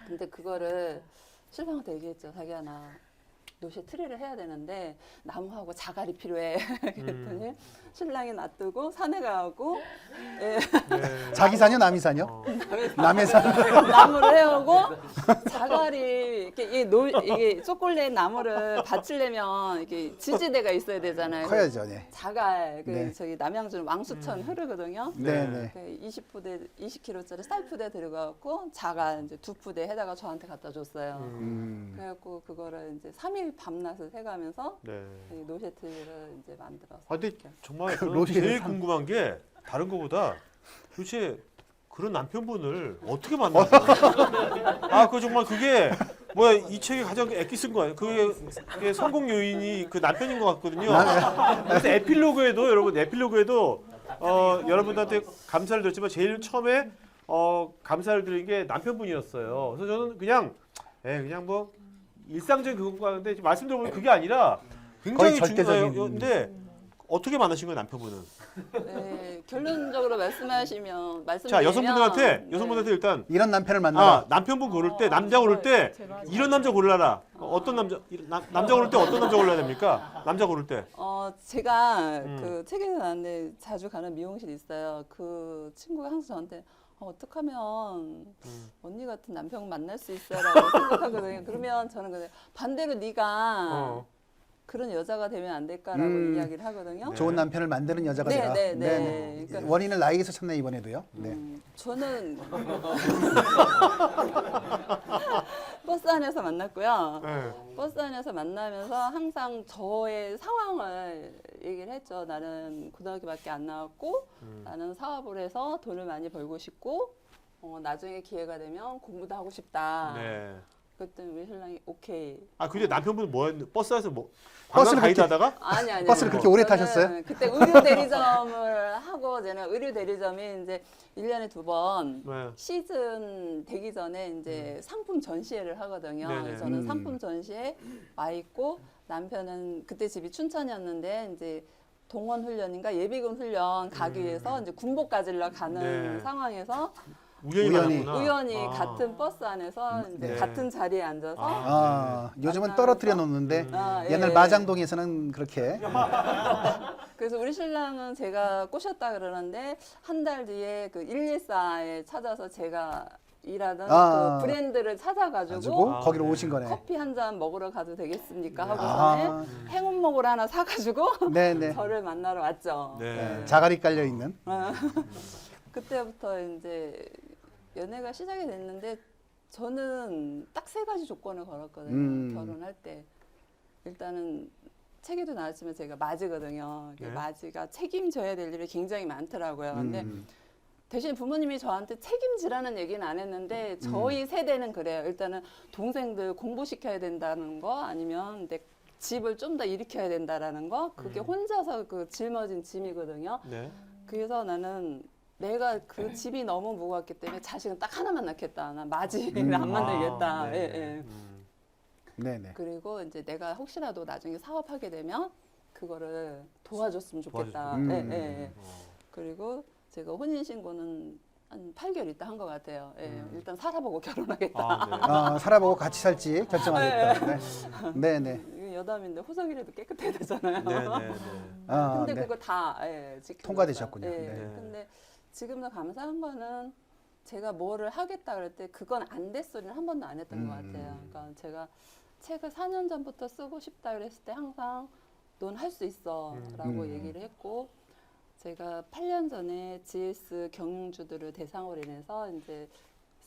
근데 그거를 신랑한테 얘기했죠. 자기야 나 노시 트리를 해야 되는데 나무하고 자갈이 필요해. 그랬더니 신랑이 놔두고 산에 가고 예, 네. 자기 산요, 남이 산요? 남의 산. 나무를 해오고 자갈이 이렇게 이게 초콜릿 나무를 받치려면 이게 지지대가 있어야 되잖아요. 커야죠, 네. 자갈 네. 저기 남양주 왕수천 흐르거든요. 네, 네. 그 20부대 20kg짜리 쌀푸대 들어가고 자갈 이제 2푸대 해다가 저한테 갖다 줬어요. 그래갖고 그거를 이제 3일 밤낮을 해가면서 네. 이 노셰트를 이제 만들어서. 아, 근데 정말 저는 로제를 제일 산- 궁금한 게 다른 거보다 도대체 그런 남편분을 어떻게 만났어요? 아, 그 정말 그게 뭐야 이 책에 가장 애기 쓴 거 아니에요? 그게 성공 요인이 그 남편인 것 같거든요. 그래서 에필로그에도 여러분 에필로그에도 여러분들한테 감사를 드렸지만 제일 처음에 감사를 드린 게 남편분이었어요. 그래서 저는 그냥 뭐 일상적인 그것과 하는데 말씀 들어보면 그게 아니라 굉장히 거의 절대적인. 중요한데 어떻게 만나신 거예요 남편분은? 네, 결론적으로 말씀드리면 자 여성분들한테 일단 이런 남편을 만나라. 남편분 고를 때 남자 고를 때 이런 남자 골라라. 어떤 남자 남자 고를 때 어떤 남자 골라야 됩니까? 남자 고를 때. 제가 그 책에서 나왔는데 자주 가는 미용실이 있어요. 그 친구가 항상 저한테 어떻게 하면 언니 같은 남편 만날 수 있어라고 생각하거든요. 그러면 저는 그래 반대로 네가 그런 여자가 되면 안 될까라고 이야기를 하거든요. 좋은 남편을 만드는 여자가 네, 되라. 네, 네. 그러니까 원인을 나에게서 찾네 이번에도요. 네. 저는 버스 안에서 만났고요. 네. 버스 안에서 만나면서 항상 저의 상황을 얘기를 했죠. 나는 고등학교밖에 안 나왔고 나는 사업을 해서 돈을 많이 벌고 싶고 나중에 기회가 되면 공부도 하고 싶다. 네. 그랬더니 우리 신랑이 오케이. 아 근데 남편분 뭐 했는데 버스에서 뭐 버스를 관광 가이드 하다가? 아니. 버스를 그렇게 오래 저는 타셨어요? 그때 의류 대리점을 하고 저는 의류 대리점이 이제 1년에 2번 네. 시즌 되기 전에 이제 상품 전시회를 하거든요. 네네. 저는 상품 전시회 와 있고 남편은 그때 집이 춘천이었는데 이제 동원 훈련인가 예비군 훈련 가기 위해서 이제 군복 가지러 가는 네. 상황에서 우연히 우연히. 만났구나. 우연히 아. 같은 버스 안에서 이제 네. 같은 자리에 앉아서 요즘은 만나면서- 떨어뜨려 놓는데 옛날 예. 마장동에서는 그렇게 그래서 우리 신랑은 제가 꼬셨다 그러는데 한 달 뒤에 그 114에 찾아서 제가 일하던 그 브랜드를 찾아가지고 가지고 거기로 네. 오신 거네. 커피 한 잔 먹으러 가도 되겠습니까 아. 하고서는 행운목을 하나 사가지고 네네. 저를 만나러 왔죠. 네. 자갈이 깔려 있는. 그때부터 이제 연애가 시작이 됐는데 저는 딱 3가지 조건을 걸었거든요. 결혼할 때 일단은 책에도 나왔지만 제가 맞이거든요. 네. 맞이가 책임져야 될 일이 굉장히 많더라고요. 근데 대신 부모님이 저한테 책임지라는 얘기는 안 했는데 저희 세대는 그래요. 일단은 동생들 공부시켜야 된다는 거 아니면 내 집을 좀 더 일으켜야 된다라는 거 그게 혼자서 그 짊어진 짐이거든요. 네. 그래서 나는 내가 그 집이 너무 무거웠기 때문에 자식은 딱 하나만 낳겠다. 난 맞이를 안 만들겠다. 아, 네. 예, 예. 네네. 그리고 이제 내가 혹시라도 나중에 사업하게 되면 그거를 도와줬으면 좋겠다. 도와줬으면 예, 좋겠다. 예, 예. 그리고 제가 혼인신고는 한 8개월 있다 한 것 같아요. 예, 일단 살아보고 결혼하겠다. 아, 네. 살아보고 같이 살지 결정하겠다. 네. 네네. 이거 여담인데 호석이라도 깨끗해야 되잖아요. 네, 네, 네. 근데 네. 그거 다 지키고 통과되셨군요. 있어요. 예. 네. 근데 지금도 감사한 거는 제가 뭐를 하겠다 그럴 때 그건 안 됐소리는 한 번도 안 했던 것 같아요. 그러니까 제가 책을 4년 전부터 쓰고 싶다 그랬을 때 항상 넌 할 수 있어 라고 얘기를 했고 제가 8년 전에 GS 경영주들을 대상으로 인해서 이제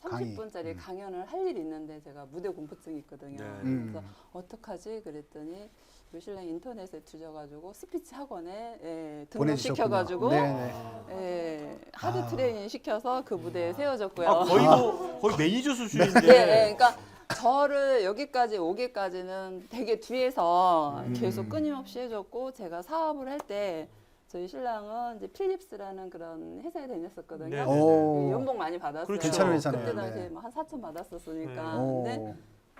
30분짜리 강연을 할 일이 있는데 제가 무대 공포증이 있거든요. 네. 그래서 어떡하지 그랬더니 신랑 인터넷에 뒤져가지고 스피치 학원에 등록시켜가지고 네네. 하드 트레이닝 시켜서 그 무대에 세워졌고요. 아, 거의 뭐 거의 매니저 수준인데. 그러니까 저를 여기까지 오기까지는 되게 뒤에서 계속 끊임없이 해줬고 제가 사업을 할 때 저희 신랑은 이제 필립스라는 그런 회사에 다녔었거든요. 네, 네, 오. 연봉 많이 받았어요. 그렇죠. 괜찮은 회사네요. 그때 당시에 네. 뭐 한 4천 받았었으니까. 오. 근데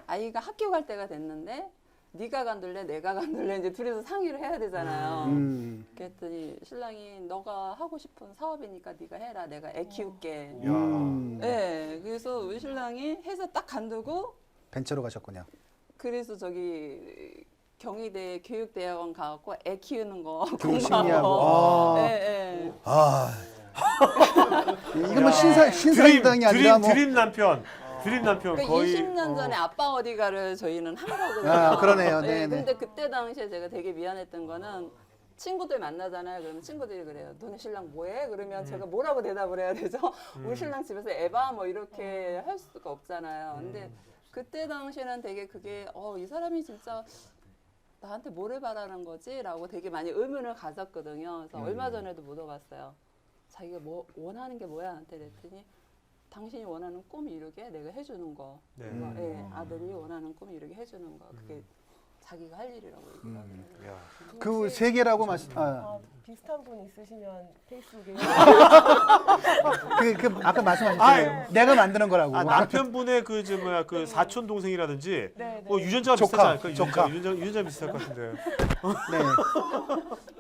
아이가 학교 갈 때가 됐는데 네가 간둘래 내가 간둘래 이제 둘이서 상의를 해야 되잖아요. 그랬더니 신랑이 너가 하고 싶은 사업이니까 네가 해라. 내가 애 키울게. 네, 그래서 우리 신랑이 해서 딱 간두고 벤처로 가셨군요. 그래서 저기 경희대 교육대학원 가갖고 애 키우는 거 교육 공부하고. 심리하고. 네, 이건 뭐 신사임당이 아니라 뭐. 드림 남편. 드림 남편 그러니까 거의 20년 전에 아빠 어디가를 저희는 한 거거든요. 그러네요. 네, 네네. 근데 그때 당시에 제가 되게 미안했던 거는 친구들 만나잖아요. 그러면 친구들이 그래요. 너네 신랑 뭐해? 그러면 제가 뭐라고 대답을 해야 되죠? 우리 신랑 집에서 에바 뭐 이렇게 할 수가 없잖아요. 근데 그때 당시에는 되게 그게 이 사람이 진짜 나한테 뭐를 바라는 거지? 라고 되게 많이 의문을 가졌거든요. 그래서 얼마 전에도 물어봤어요. 자기가 뭐 원하는 게 뭐야? 한테 그랬더니 당신이 원하는 꿈 이루게 내가 해주는 거. 네. 아들이 원하는 꿈 이루게 해주는 거. 그게 자기가 할 일이라고 얘기를 하더라고요. 야. 그 세 개라고 말씀. 비슷한 분 있으시면 페이스북에 그 아까 말씀하셨잖아요. 내가 만드는 거라고. 아, 남편분의 그 사촌 동생이라든지 네, 네. 뭐 유전자가 조카, 비슷하지 않을까? 조카. 유전자 비슷할 것 같은데.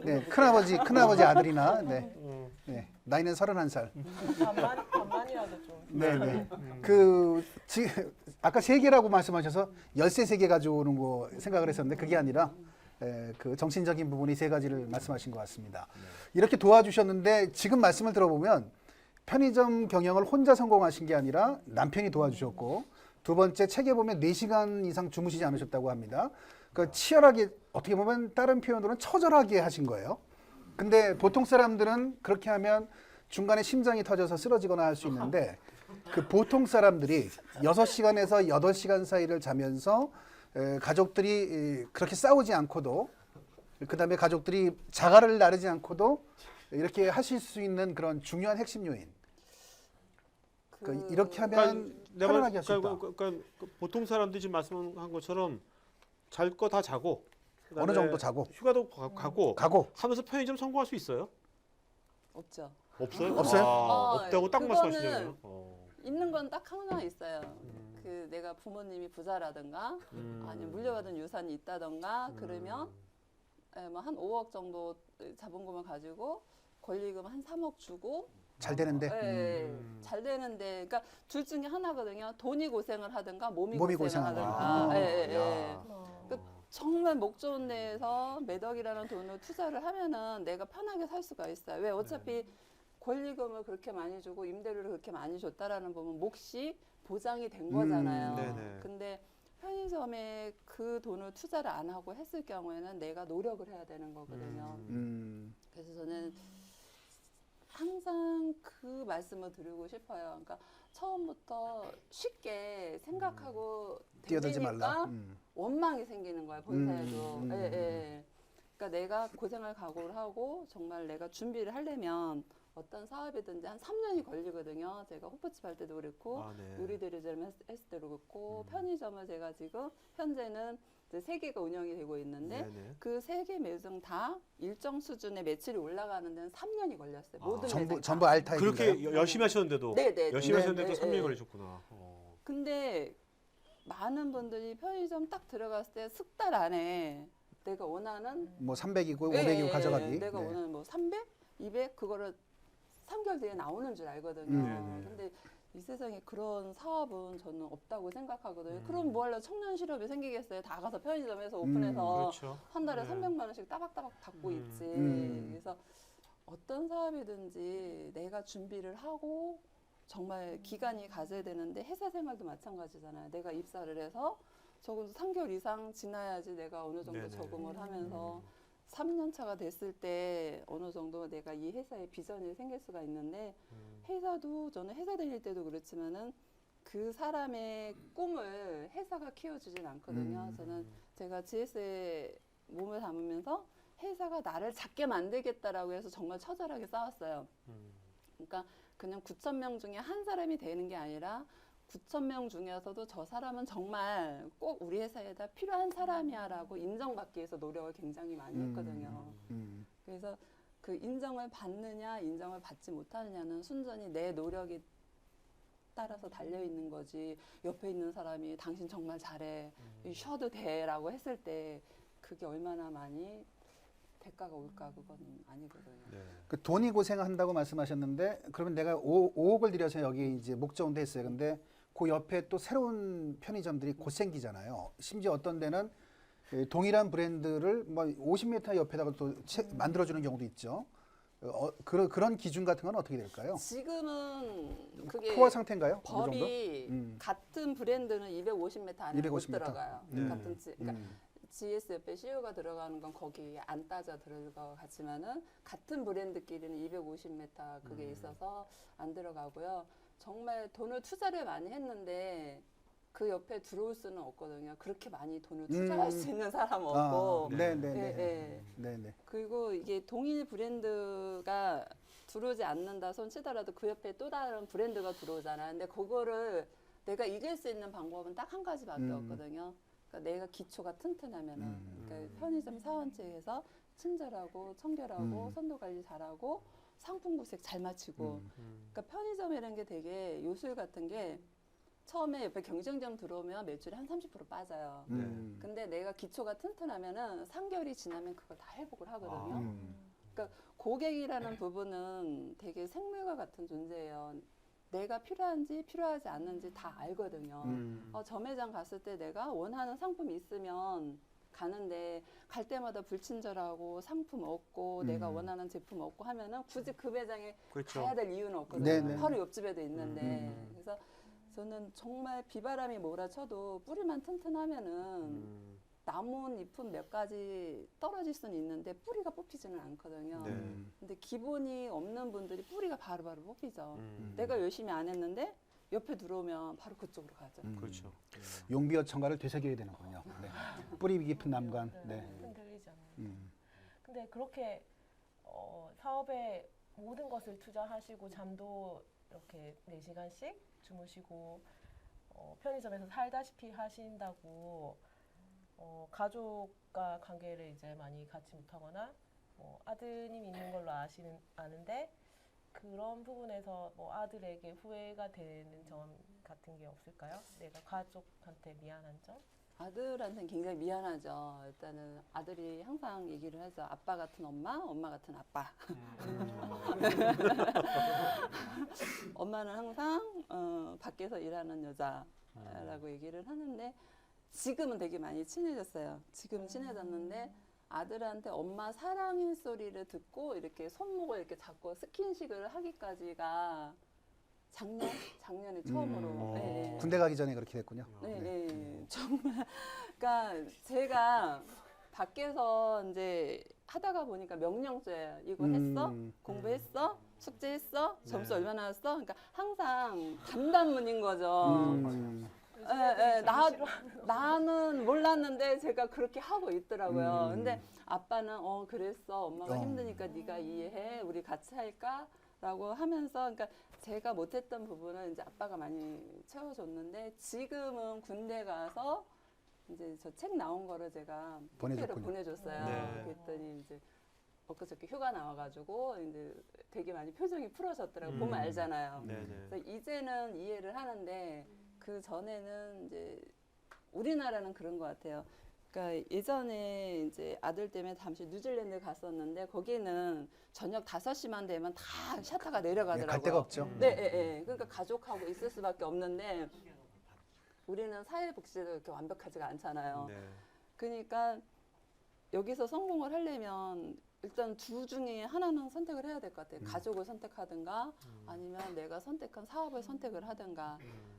네. 큰아버지 아들이나 네. 나이는 31살. 반만이라도 좀. 네네. 지금 아까 세 개라고 말씀하셔서 열쇠 세 개 가져오는 거 생각을 했었는데 그게 아니라 그 정신적인 부분이 세 가지를 말씀하신 것 같습니다. 이렇게 도와주셨는데 지금 말씀을 들어보면 편의점 경영을 혼자 성공하신 게 아니라 남편이 도와주셨고 두 번째 책에 보면 4시간 이상 주무시지 않으셨다고 합니다. 그 치열하게 어떻게 보면 다른 표현으로는 처절하게 하신 거예요. 근데 보통 사람들은 그렇게 하면 중간에 심장이 터져서 쓰러지거나 할 수 있는데 그 보통 사람들이 6시간에서 8시간 사이를 자면서 가족들이 그렇게 싸우지 않고도 그다음에 가족들이 자가를 나르지 않고도 이렇게 하실 수 있는 그런 중요한 핵심 요인. 이렇게 하면 편안하게 할 수 있다. 그러니까 보통 사람들이 지금 말씀한 것처럼 잘 거 다 자고 어느 정도 자고 휴가도 가고 하면서 편의점 성공할 수 있어요? 없죠. 없어요? 없어요? 없다고 딱 그거는 말씀하시네요. 있는 건 딱 하나 있어요. 그 내가 부모님이 부자라든가 아니면 물려받은 유산이 있다든가 그러면 뭐 한 5억 정도 자본금을 가지고 권리금 한 3억 주고 잘 되는데. 잘 되는데 그러니까 둘 중에 하나거든요. 돈이 고생을 하든가 몸이 몸이 고생을 고생하든가. 하든가. 정말 목 좋은 데에서 몇 억이라는 돈을 투자를 하면은 내가 편하게 살 수가 있어요. 왜 어차피 권리금을 그렇게 많이 주고 임대료를 그렇게 많이 줬다라는 부분 몫이 보장이 된 거잖아요. 네네. 근데 편의점에 그 돈을 투자를 안 하고 했을 경우에는 내가 노력을 해야 되는 거거든요. 그래서 저는 항상 그 말씀을 드리고 싶어요. 그러니까 처음부터 쉽게 생각하고 뛰어들지 말라. 되니까 원망이 생기는 거예요. 본사에도. 그러니까 내가 고생할 각오를 하고 정말 내가 준비를 하려면 어떤 사업이든지 한 3년이 걸리거든요. 제가 호프집 할 때도 그랬고 요리대리점 했을 때도 그렇고 편의점을 제가 지금 현재는 이제 3개가 운영이 되고 있는데 그 3개 매장 다 일정 수준의 매출이 올라가는 데는 3년이 걸렸어요. 모든 매장 전부 알타입인가요? 그렇게 열심히 하셨는데도 네네. 열심히 하셨는데도 3년이 걸리셨구나. 근데 많은 분들이 편의점 딱 들어갔을 때 석 달 안에 내가 원하는 뭐 300이고 예, 500이고 예, 가져가기. 내가 네. 원하는 뭐 300, 200 그거를 3개월 뒤에 나오는 줄 알거든요. 네네. 근데 이 세상에 그런 사업은 저는 없다고 생각하거든요. 그럼 뭐 하려 청년 실업이 생기겠어요. 다 가서 편의점에서 오픈해서 그렇죠. 한 달에 네. 300만 원씩 따박따박 받고 있지. 그래서 어떤 사업이든지 내가 준비를 하고 정말 기간이 가져야 되는데 회사 생활도 마찬가지잖아요. 내가 입사를 해서 적어도 3개월 이상 지나야지 내가 어느 정도 네네. 적응을 하면서 3년 차가 됐을 때 어느 정도 내가 이 회사에 비전이 생길 수가 있는데 회사도 저는 회사 다닐 때도 그렇지만은 그 사람의 꿈을 회사가 키워주진 않거든요. 저는 제가 GS에 몸을 담으면서 회사가 나를 작게 만들겠다라고 해서 정말 처절하게 싸웠어요. 그러니까 그냥 9,000명 중에 한 사람이 되는 게 아니라 9,000명 중에서도 저 사람은 정말 꼭 우리 회사에다 필요한 사람이야라고 인정받기 위해서 노력을 굉장히 많이 했거든요. 그래서 그 인정을 받느냐, 인정을 받지 못하느냐는 순전히 내 노력이 따라서 달려 있는 거지. 옆에 있는 사람이 당신 정말 잘해, 쉬어도 돼라고 했을 때 그게 얼마나 많이 대가가 올까 그건 아니거든요. 네. 그 돈이 고생한다고 말씀하셨는데 그러면 내가 5억을 들여서 여기 이제 목적은 됐어요. 근데 그 옆에 또 새로운 편의점들이 곧 생기잖아요. 심지어 어떤 데는 동일한 브랜드를 뭐 50m 옆에다가 또 만들어주는 경우도 있죠. 그런 기준 같은 건 어떻게 될까요? 지금은 그게 포화 상태인가요? 어느 정도? 법이 같은 브랜드는 250m 안에 못 250m. 들어가요. 네. 같은 그러니까 GS 옆에 CU가 들어가는 건 거기에 안 따져 들어가지만은 같은 브랜드끼리는 250m 그게 있어서 안 들어가고요. 정말 돈을 투자를 많이 했는데 그 옆에 들어올 수는 없거든요. 그렇게 많이 돈을 투자할 수 있는 사람은 없고. 네네네. 예, 예. 네네. 그리고 이게 동일 브랜드가 들어오지 않는다 손 치더라도 그 옆에 또 다른 브랜드가 들어오잖아요. 근데 그거를 내가 이길 수 있는 방법은 딱 한 가지밖에 없거든요. 그러니까 내가 기초가 튼튼하면은 그러니까 편의점 사원증에서 친절하고 청결하고 선도 관리 잘하고 상품 구색 잘 맞추고 그러니까 편의점이라는 게 되게 요술 같은 게 처음에 옆에 경쟁점 들어오면 매출이 한 30% 빠져요. 근데 내가 기초가 튼튼하면은 3개월이 지나면 그걸 다 회복을 하거든요. 그러니까 고객이라는 부분은 되게 생물과 같은 존재예요. 내가 필요한지 필요하지 않는지 다 알거든요. 저 매장 갔을 때 내가 원하는 상품이 있으면 가는데 갈 때마다 불친절하고 상품 없고 내가 원하는 제품 없고 하면은 굳이 그 매장에 그렇죠. 가야 될 이유는 없거든요. 네네. 바로 옆집에도 있는데 그래서 저는 정말 비바람이 몰아쳐도 뿌리만 튼튼하면은 나뭇 잎은 몇 가지 떨어질 수는 있는데 뿌리가 뽑히지는 않거든요. 네. 근데 기본이 없는 분들이 뿌리가 바로바로 뽑히죠. 내가 열심히 안 했는데 옆에 들어오면 바로 그쪽으로 가죠. 그렇죠. 용비어 청가를 되새겨야 되는군요. 네. 뿌리 깊은 남관. 네. 흔들리잖아요. 근데 그렇게 사업에 모든 것을 투자하시고 잠도 이렇게 4시간씩 주무시고 편의점에서 살다시피 하신다고 가족과 관계를 이제 많이 갖지 못하거나 아드님 있는 걸로 아는데 그런 부분에서 뭐 아들에게 후회가 되는 점 같은 게 없을까요? 내가 가족한테 미안한 점? 아들한테는 굉장히 미안하죠. 일단은 아들이 항상 얘기를 하죠. 아빠 같은 엄마, 엄마 같은 아빠. 엄마는 항상 밖에서 일하는 여자라고 얘기를 하는데 지금은 되게 많이 친해졌어요. 지금 친해졌는데 아들한테 엄마 사랑의 소리를 듣고 이렇게 손목을 이렇게 잡고 스킨십을 하기까지가 작년에 처음으로. 네. 군대 가기 전에 그렇게 됐군요. 네. 정말. 그러니까 제가 밖에서 이제 하다가 보니까 명령조예요. 이거 했어? 공부했어? 숙제했어? 점수 네. 얼마나 나왔어? 그러니까 항상 담당문인 거죠. 나는 몰랐는데 제가 그렇게 하고 있더라고요. 근데 아빠는 그랬어. 엄마가 힘드니까 네가 이해해. 우리 같이 할까? 라고 하면서 그러니까 제가 못했던 부분은 이제 아빠가 많이 채워줬는데 지금은 군대 가서 이제 저 책 나온 거를 제가 보내줬군요. 보내줬어요. 네. 그랬더니 이제 엊그저께 휴가 나와가지고 이제 되게 많이 표정이 풀어졌더라고요. 보면 알잖아요. 네네. 그래서 이제는 이해를 하는데 그 전에는 이제 우리나라는 그런 것 같아요. 그러니까 예전에 이제 아들 때문에 잠시 뉴질랜드 갔었는데 거기는 저녁 5시만 되면 다 셔터가 내려가더라고요. 갈 데가 없죠. 네, 예, 예. 그러니까 가족하고 있을 수밖에 없는데 우리는 사회복지도 이렇게 완벽하지가 않잖아요. 네. 그러니까 여기서 성공을 하려면 일단 둘 중에 하나는 선택을 해야 될 것 같아요. 가족을 선택하든가 아니면 내가 선택한 사업을 선택을 하든가.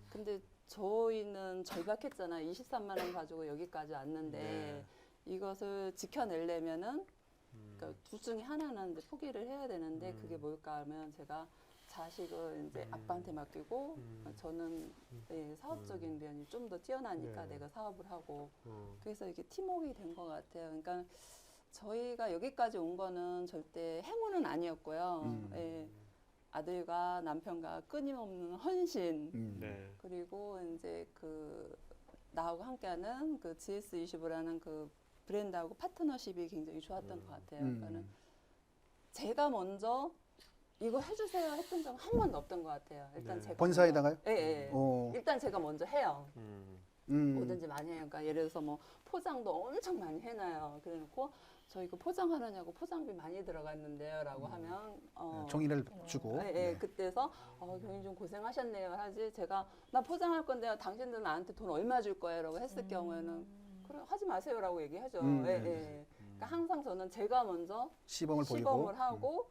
근데 저희는 절박했잖아요. 23만 원 가지고 여기까지 왔는데 네. 이것을 지켜내려면은 그러니까 둘 중에 하나는 이제 포기를 해야 되는데 그게 뭘까 하면 제가 자식을 이제 아빠한테 맡기고 저는 예, 사업적인 면이 좀 더 뛰어나니까 네. 내가 사업을 하고 그래서 이게 팀워크가 된 것 같아요. 그러니까 저희가 여기까지 온 거는 절대 행운은 아니었고요. 예, 아들과 남편과 끊임없는 헌신 네. 그리고 이제 그 나하고 함께하는 그 GS25라는 그 브랜드하고 파트너십이 굉장히 좋았던 것 같아요. 그러니까는 제가 먼저 이거 해주세요 했던 적은 한 번도 없던 것 같아요. 일단 네. 제가 본사에다가요? 예, 예. 오. 일단 제가 먼저 해요. 음. 뭐든지 많이 해요. 그러니까 예를 들어서 뭐 포장도 엄청 많이 해놔요. 그래놓고 저 이거 포장하느냐고 포장비 많이 들어갔는데요라고 하면 종이를 주고. 예, 예. 그때서 경님 좀 고생하셨네요 하지 제가 나 포장할 건데요. 당신들 나한테 돈 얼마 줄 거예요라고 했을 경우에는 그래 하지 마세요라고 얘기하죠. 예, 예. 그러니까 항상 저는 제가 먼저 시범을 보이고. 시범을 하고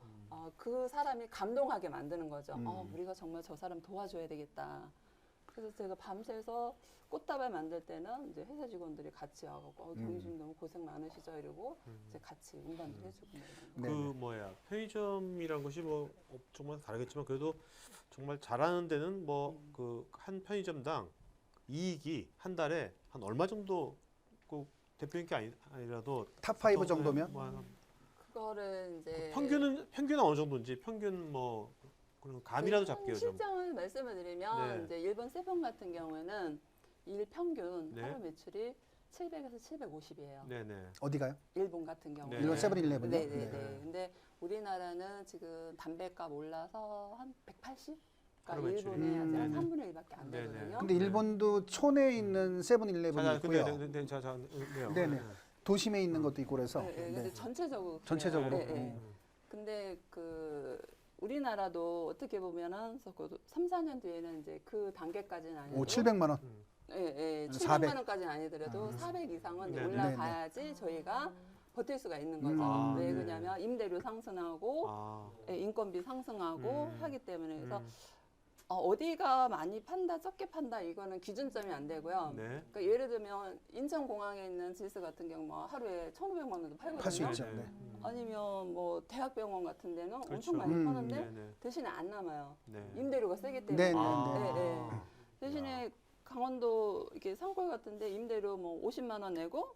그 사람이 감동하게 만드는 거죠. 우리가 정말 저 사람 도와줘야 되겠다. 그래서 제가 밤새서 꽃다발 만들 때는 이제 회사 직원들이 같이 와갖고 경희님 너무 고생 많으시죠 이러고 이제 같이 운반을 해주고 뭐 이런 거. 네. 그 뭐야 편의점이란 것이 뭐 업종마다 다르겠지만 그래도 정말 잘하는 데는 뭐 그 한 편의점당 이익이 한 달에 한 얼마 정도 꼭 대표님께 아니라도 탑5 또 정도면? 뭐 그거를 이제 평균은 어느 정도인지 평균 뭐 그런 감이라도 잡게요 좀. 실장을 말씀을 드리면 네. 이제 일본 세븐 같은 경우에는 일 평균 네. 하루 매출이 700에서 750이에요. 네네. 어디가요? 일본 같은 경우는. 네. 일본 세븐일레븐이요? 네네네. 네. 근데 우리나라는 지금 담배값 올라서 한 180? 하루 그러니까 매출이. 일본에 아직 한 네네. 3분의 1밖에 안 네네. 되거든요. 근데 일본도 촌에 있는 세븐일레븐이 있고요. 네요. 네네. 도심에 있는 것도 있고 그래서. 네, 네. 근데 네. 전체적으로 그래요. 전체적으로. 네, 네. 근데 그 우리나라도 어떻게 보면은 3, 4년 뒤에는 이제 그 단계까지는 아니고 오, 700만 원. 예, 예. 400. 700만 원까지는 아니더라도 400 이상은 이제 네네. 올라가야지 저희가 버틸 수가 있는 거죠. 아, 왜 네. 그러냐면 임대료 상승하고 아. 예, 인건비 상승하고 음. 하기 때문에 그래서 어디가 많이 판다 적게 판다 이거는 기준점이 안 되고요. 네. 그러니까 예를 들면 인천공항에 있는 지스 같은 경우 뭐 하루에 1,500만 원도 팔거든요. 팔 수 있죠. 네. 네. 아니면 뭐 대학병원 같은 데는 그렇죠. 엄청 많이 파는데 네네. 대신에 안 남아요. 네. 임대료가 세기 때문에. 네, 네, 아. 예, 예. 대신에 강원도 이렇게 산골 같은데 임대료 뭐 50만 원 내고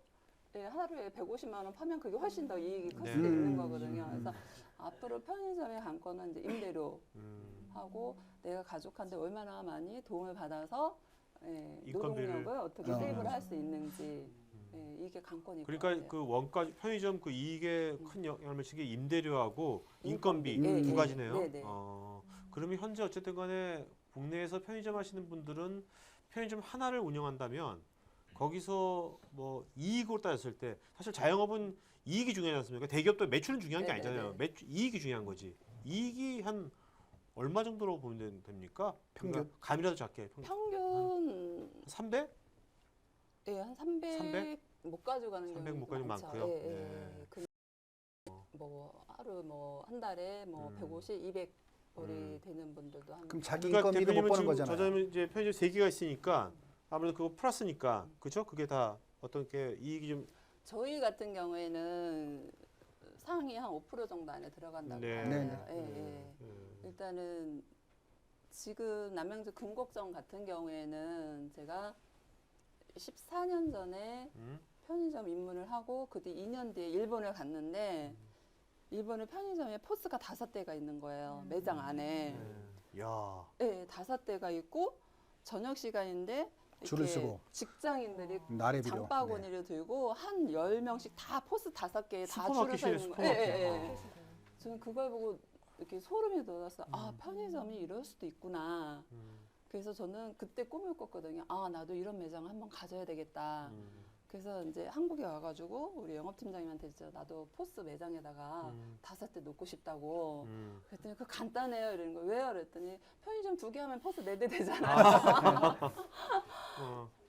예, 하루에 150만 원 파면 그게 훨씬 더 이익이 클 수도 네. 있는 거거든요. 그래서 앞으로 편의점의 관건은 이제 임대료 음. 하고 내가 가족한테 얼마나 많이 도움을 받아서 예, 인건비를. 노동력을 어떻게 아. 세이브를 할 수 있는지 예, 이게 관건일 것 그러니까 같아요. 그 원가 편의점 그 이익에 큰 영향을 미치는 게 임대료하고 인건비 인건비. 두 예, 가지네요. 예. 네네. 그러면 현재 어쨌든 간에 국내에서 편의점 하시는 분들은 편의점 하나를 운영한다면 거기서 뭐 이익으로 따졌을 때 사실 자영업은 이익이 중요하지 않습니까? 대기업도 매출은 중요한 게 네네네. 아니잖아요. 이익이 중요한 거지. 이익이 한 얼마 정도로 보면 됩니까? 평균? 그러니까 감이라도 작게. 평균 300? 예, 한 300 300? 못 가져가는 300 경우가 못 가지고 많죠. 많고요. 예, 예. 네. 뭐 하루 뭐 한 달에 뭐 150, 200 벌이 되는 분들도 한 그럼 자기 그러니까 인건비도 못 대표님은 버는 지금 거잖아요. 저자면 이제 편의점 3개가 있으니까 아무래도 그거 플러스니까 그죠? 그게 다 어떤 게 이익이 좀 저희 같은 경우에는 상위 한 5% 정도 안에 들어간다고 네. 봐요. 네네. 예, 예. 일단은 지금 남양주 금곡점 같은 경우에는 제가 14년 전에 편의점 입문을 하고 그 뒤 2년 뒤에 일본을 갔는데 일본의 편의점에 포스가 5대가 있는 거예요. 매장 안에. 야. 네, 5대가 있고 저녁 시간인데 줄을 이렇게 서고. 직장인들이 나래비로. 장바구니를 들고 한 10명씩 다 포스 5개에 다 줄을 서 슈퍼마켓이네, 있는 거예요. 슈퍼마켓. 저는 그걸 보고 이렇게 소름이 돋았어요. 아, 편의점이 이럴 수도 있구나. 그래서 저는 그때 꿈을 꿨거든요. 아, 나도 이런 매장을 한번 가져야 되겠다. 그래서 이제 한국에 와가지고 우리 영업팀장님한테 진짜 나도 포스 매장에다가 5대 놓고 싶다고. 그랬더니 그 간단해요 이러는 거. 왜요? 그랬더니 편의점 2개 하면 포스 4대 되잖아요.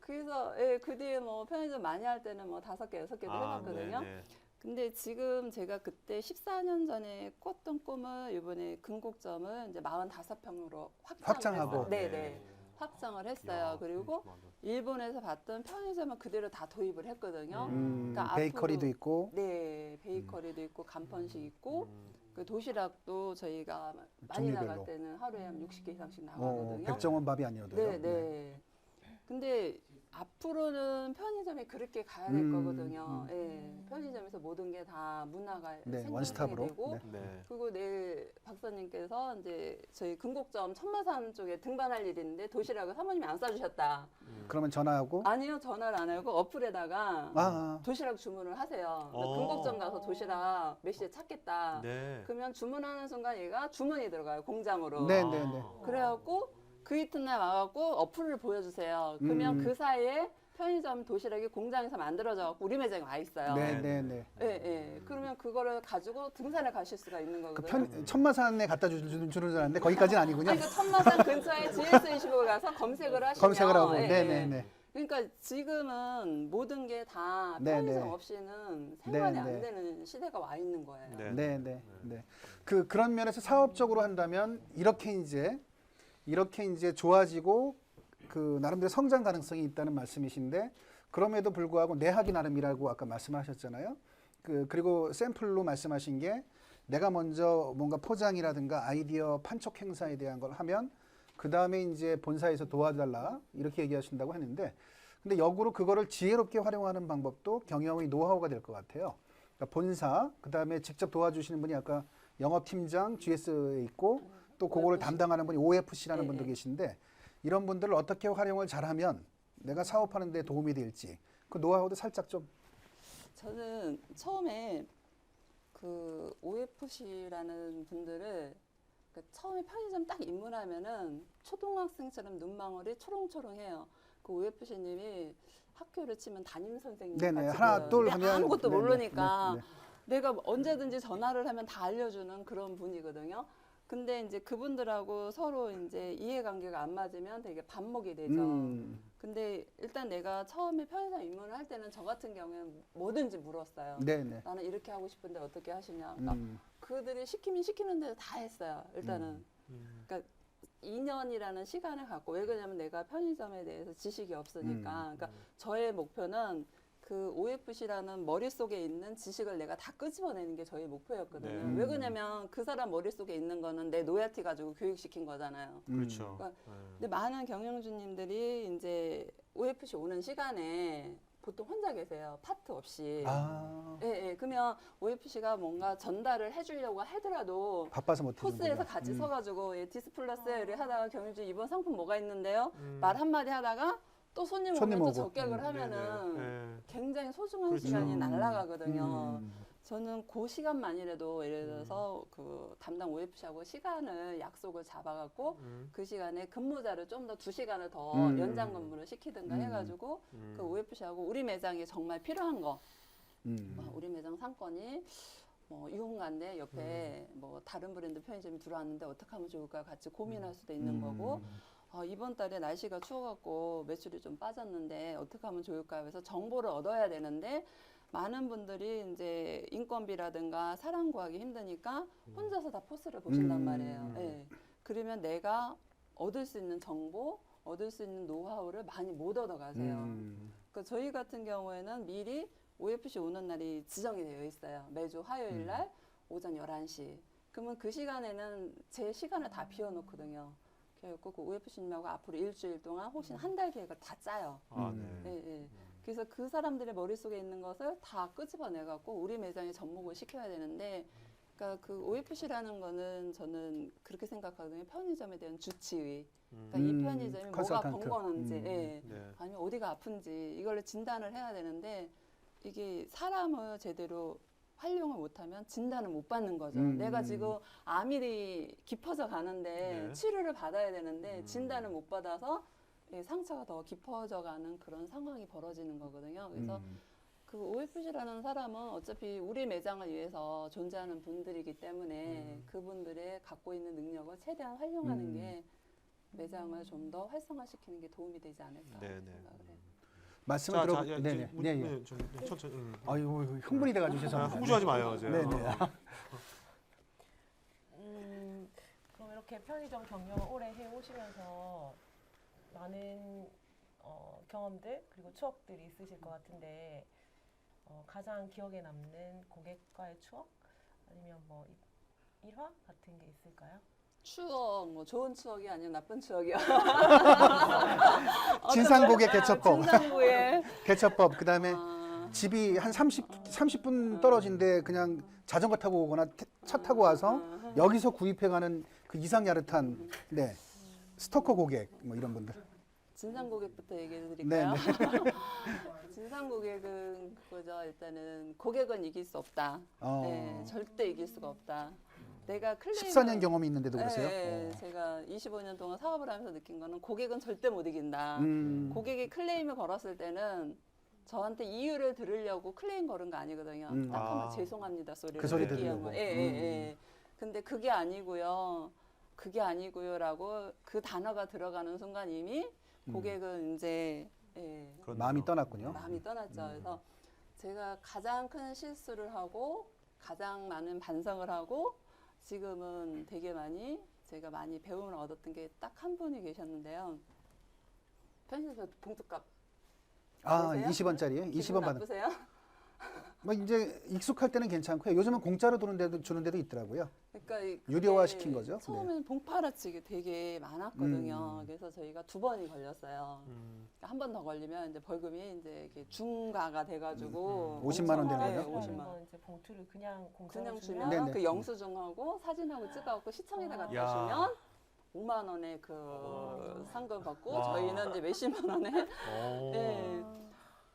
그래서 예, 그 뒤에 뭐 편의점 많이 할 때는 뭐 5개, 6개도 해봤거든요. 네네. 근데 지금 제가 그때 14년 전에 꿨던 꿈을 이번에 금곡점을 이제 45평으로 확장하고. 했어요. 네네. 확장을 했어요. 야, 그리고 일본에서 봤던 편의점은 그대로 다 도입을 했거든요. 그러니까 베이커리도 앞으로- 있고. 네, 베이커리도 있고 간편식 있고 그 도시락도 저희가 많이 종류별로. 나갈 때는 하루에 한 60개 이상씩 나가거든요. 백종원 밥이 아니어도요. 네, 네. 근데 앞으로는 편의점이 그렇게 가야 될 거거든요. 예, 편의점에서 모든 게 다 문화가 네, 생성이 원스톱으로. 되고 네. 네. 그리고 내일 박사님께서 이제 저희 금곡점 천마산 쪽에 등반할 일이 있는데 도시락을 사모님이 안 싸주셨다. 그러면 전화하고. 아니요, 전화를 안 하고 어플에다가 아, 도시락 주문을 하세요. 어. 금곡점 가서 도시락 몇 시에 찾겠다. 네. 그러면 주문하는 순간 얘가 주문이 들어가요, 공장으로. 네, 네, 네. 그래갖고 그 이튿날 와갖고 어플을 보여주세요. 그러면 그 사이에 편의점 도시락이 공장에서 만들어져갖고 우리 매장에 와 있어요. 네, 네, 네. 예, 예. 그러면 그거를 가지고 등산을 가실 수가 있는 그 거거든요. 천마산에 갖다 주는 줄 알았는데 거기까지는 아니군요. 그러니까 천마산 근처에 GS25를 가서 검색을 하시면 검색을 하고. 예, 네, 예. 네, 네. 그러니까 지금은 모든 게 다 네, 편의점 네. 없이는 생활이 네, 안 네. 되는 시대가 와 있는 거예요. 네. 네, 네, 네. 그런 면에서 사업적으로 한다면 이렇게 이제 좋아지고 그 나름대로 성장 가능성이 있다는 말씀이신데 그럼에도 불구하고 내하기 나름이라고 아까 말씀하셨잖아요. 그리고 샘플로 말씀하신 게 내가 먼저 뭔가 포장이라든가 아이디어 판촉 행사에 대한 걸 하면 그 다음에 이제 본사에서 도와달라 이렇게 얘기하신다고 했는데 근데 역으로 그거를 지혜롭게 활용하는 방법도 경영의 노하우가 될 것 같아요. 그러니까 본사 그 다음에 직접 도와주시는 분이 아까 영업팀장 GS에 있고 또 그거를 OFC. 담당하는 분이 OFC라는 네, 분도 네. 계신데 이런 분들을 어떻게 활용을 잘하면 내가 사업하는 데 도움이 될지 그 노하우도 살짝 좀. 저는 처음에 그 OFC라는 분들을 처음에 편의점 딱 입문하면은 초등학생처럼 눈망울이 초롱초롱해요. 그 OFC님이 학교를 치면 담임 선생님 네네, 같이 하나, 보여요. 둘 근데 하면 아무것도 네네, 모르니까 네, 내가 언제든지 전화를 하면 다 알려주는 그런 분이거든요. 근데 이제 그분들하고 서로 이제 이해관계가 안 맞으면 되게 반목이 되죠. 근데 일단 내가 처음에 편의점 입문을 할 때는 저 같은 경우에는 뭐든지 물었어요. 네네. 나는 이렇게 하고 싶은데 어떻게 하시냐. 그러니까 그들이 시키면 시키는 대로 다 했어요. 일단은. 그러니까 2년이라는 시간을 갖고 왜 그러냐면 내가 편의점에 대해서 지식이 없으니까. 그러니까 저의 목표는 그 OFC라는 머릿속에 있는 지식을 내가 다 끄집어내는 게 저희 목표였거든요. 네. 왜 그러냐면 그 사람 머릿속에 있는 거는 내 노야티 가지고 교육시킨 거잖아요. 그렇죠. 그러니까 근데 많은 경영주님들이 이제 OFC 오는 시간에 보통 혼자 계세요. 파트 없이. 아, 예, 예. 그러면 OFC가 뭔가 전달을 해주려고 하더라도 바빠서 못 포스에서 해주는구나. 같이 서가지고 예, 디스플러스 이렇게 하다가 경영주 이번 상품 뭐가 있는데요? 말 한마디 하다가 또 손님 손님 오면 또 오고. 적격을 하면은 네. 굉장히 소중한 그렇죠. 시간이 날아가거든요. 음. 저는 그 시간만이라도 예를 들어서 그 담당 OFC하고 시간을 약속을 잡아갖고 그 시간에 근무자를 좀 더 2시간을 더 연장 근무를 시키든가 해가지고 그 OFC하고 우리 매장에 정말 필요한 거 우리 매장 상권이 뭐 유흥가인데 옆에 뭐 다른 브랜드 편의점이 들어왔는데 어떻게 하면 좋을까 같이 고민할 수도 있는 거고 이번 달에 날씨가 추워갖고 매출이 좀 빠졌는데 어떻게 하면 좋을까 해서 정보를 얻어야 되는데 많은 분들이 이제 인건비라든가 사람 구하기 힘드니까 혼자서 다 포스를 보신단 말이에요. 예. 그러면 내가 얻을 수 있는 정보, 얻을 수 있는 노하우를 많이 못 얻어가세요. 그러니까 저희 같은 경우에는 미리 OFC 오는 날이 지정이 되어 있어요. 매주 화요일 날 오전 11시. 그러면 그 시간에는 제 시간을 다 비워놓거든요. 그래갖고 그 OFC님하고 앞으로 일주일 동안 혹시 한 달 계획을 다 짜요. 아, 네. 예, 예. 그래서 그 사람들의 머릿속에 있는 것을 다 끄집어내갖고 우리 매장에 접목을 시켜야 되는데 그러니까 그 OFC라는 거는 저는 그렇게 생각하거든요. 편의점에 대한 주치의. 그러니까 이 편의점이 뭐가 컨설턴트. 번거는지 예. 네. 아니면 어디가 아픈지 이걸 진단을 해야 되는데 이게 사람을 제대로 활용을 못하면 진단을 못 받는 거죠. 음. 내가 지금 암이 깊어져 가는데 네. 치료를 받아야 되는데 진단을 못 받아서 상처가 더 깊어져 가는 그런 상황이 벌어지는 거거든요. 그래서 그 OFC라는 사람은 어차피 우리 매장을 위해서 존재하는 분들이기 때문에 그분들의 갖고 있는 능력을 최대한 활용하는 게 매장을 좀 더 활성화시키는 게 도움이 되지 않을까 네네. 생각을 해요. 말씀을 들어. 네네. 네, 예. 좀 천천히. 아유 흥분이 돼가지고 죄송합니다. 흥분하지 마요, 이제. 네네. 그럼 이렇게 편의점 경영을 오래 해오시면서 많은 경험들 그리고 추억들이 있으실 것 같은데 가장 기억에 남는 고객과의 추억 아니면 뭐 일화 같은 게 있을까요? 추억, 뭐 좋은 추억이 아니면 나쁜 추억이요. 진상고객 개처법. 진상고객. 개처법. 그다음에 아, 집이 한 30분 떨어진데 그냥 자전거 타고 오거나 차 타고 와서 여기서 구입해가는 그 이상 야릇한 네 스토커 고객 뭐 이런 분들. 진상고객부터 얘기해 드릴까요? 네, 진상고객은 그거죠. 일단은 고객은 이길 수 없다. 네, 절대 이길 수가 없다. 내가 클레임 14년 경험이 있는데도 그러세요? 네, 제가 25년 동안 사업을 하면서 느낀 거는 고객은 절대 못 이긴다. 고객이 클레임을 걸었을 때는 저한테 이유를 들으려고 클레임 걸은 거 아니거든요. 딱 한번 죄송합니다 소리를 그 소리 듣기 위한 들으려고. 거. 예. 근데 그게 아니고요. 그게 아니고요라고 그 단어가 들어가는 순간 이미 고객은 이제 마음이 떠났군요. 마음이 떠났죠. 그래서 제가 가장 큰 실수를 하고 가장 많은 반성을 하고 지금은 되게 많이 제가 많이 배움을 얻었던 게 딱 한 분이 계셨는데요. 편의점 봉투값 아, 보세요? 20원짜리요? 기분 20원 받은. 나쁘세요? 뭐 이제 익숙할 때는 괜찮고요. 요즘은 공짜로 주는 데도 있더라고요. 그러니까 유료화 그게 시킨 거죠? 처음에는 봉파라치기 되게 많았거든요. 그래서 저희가 2번이 걸렸어요. 한 번 더 걸리면 이제 벌금이 이제 이렇게 중과가 돼가지고 50만 원 되는 네, 거죠? 50만 원. 이제 봉투를 그냥 공짜로 그냥 주면 주면 네네. 그 영수증하고 사진하고 찍어갖고 시청에다 갖다 야. 주면 5만 원의 그 상금 받고 와. 저희는 이제 몇십만 원에 네.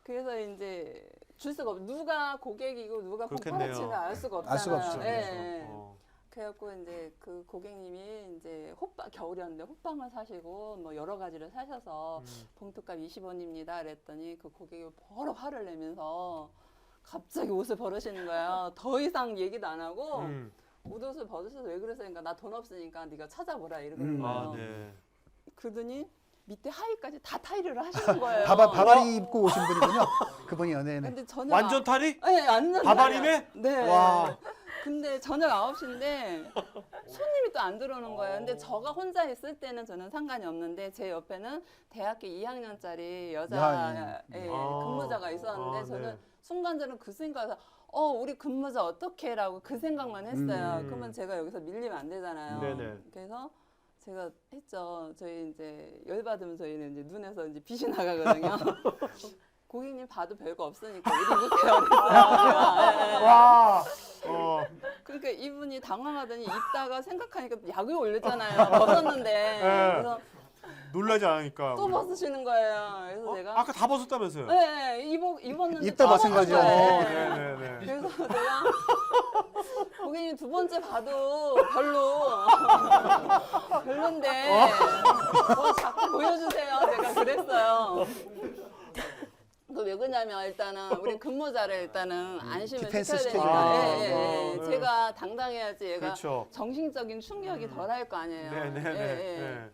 그래서 이제 줄 수가 없. 누가 고객이고 누가 그렇겠네요. 봉파라치를 알 수가 없잖아요. 알 수가 없죠. 네. 어. 그래갖고 이제 그 고객님이 이제 호빵 겨울이었는데 호빵을 사시고 뭐 여러 가지를 사셔서 봉투값 20원입니다. 그랬더니 그 고객이 바로 화를 내면서 갑자기 옷을 버리시는 거예요. 더 이상 얘기도 안 하고 옷을 벗으셔서 왜 그러세요? 그러니까 나 돈 없으니까 네가 찾아보라 이러는 거예요. 아, 네. 그러더니 밑에 하의까지 다 타이르를 하시는 거예요. 바바리 입고 오신 분이군요. 그분이 연예인은. 근데 저녁 완전 탈이? 네, 완전 바바리네? 네. 와. 근데 저녁 9시인데 손님이 또 안 들어오는 거예요. 근데 저가 혼자 있을 때는 저는 상관이 없는데 제 옆에는 대학교 2학년짜리 여자 근무자가 있었는데 저는 네. 순간 저는 그 생각에서 우리 근무자 어떻게 라고 그 생각만 했어요. 그러면 제가 여기서 밀리면 안 되잖아요. 네네. 그래서 제가 했죠. 저희 이제 열받으면 저희는 이제 눈에서 이제 빛이 나가거든요. 고객님 봐도 별거 없으니까 우리 입으세요. 그랬어요. 와. 그러니까 이분이 당황하더니 입다가 생각하니까 약을 올렸잖아요. 벗었는데. 그래서 놀라지 않으니까. 또 벗으시는 거예요. 그래서 제가 아까 다 벗었다면서요? 네, 입었는데 입다 또 벗은 거죠. 거예요. 네네네. 그래서 제가 고객님 두 번째 봐도 별론데 뭐 자꾸 보여주세요. 제가 그랬어요. 왜 그러냐면 일단은 우리 근무자를 일단은 안심을 디펜스 시켜야 시켜줘야 되니까 돼요. 예. 네. 제가 당당해야지 얘가 그렇죠. 정신적인 충격이 덜 할 거 아니에요. 네네네. 예.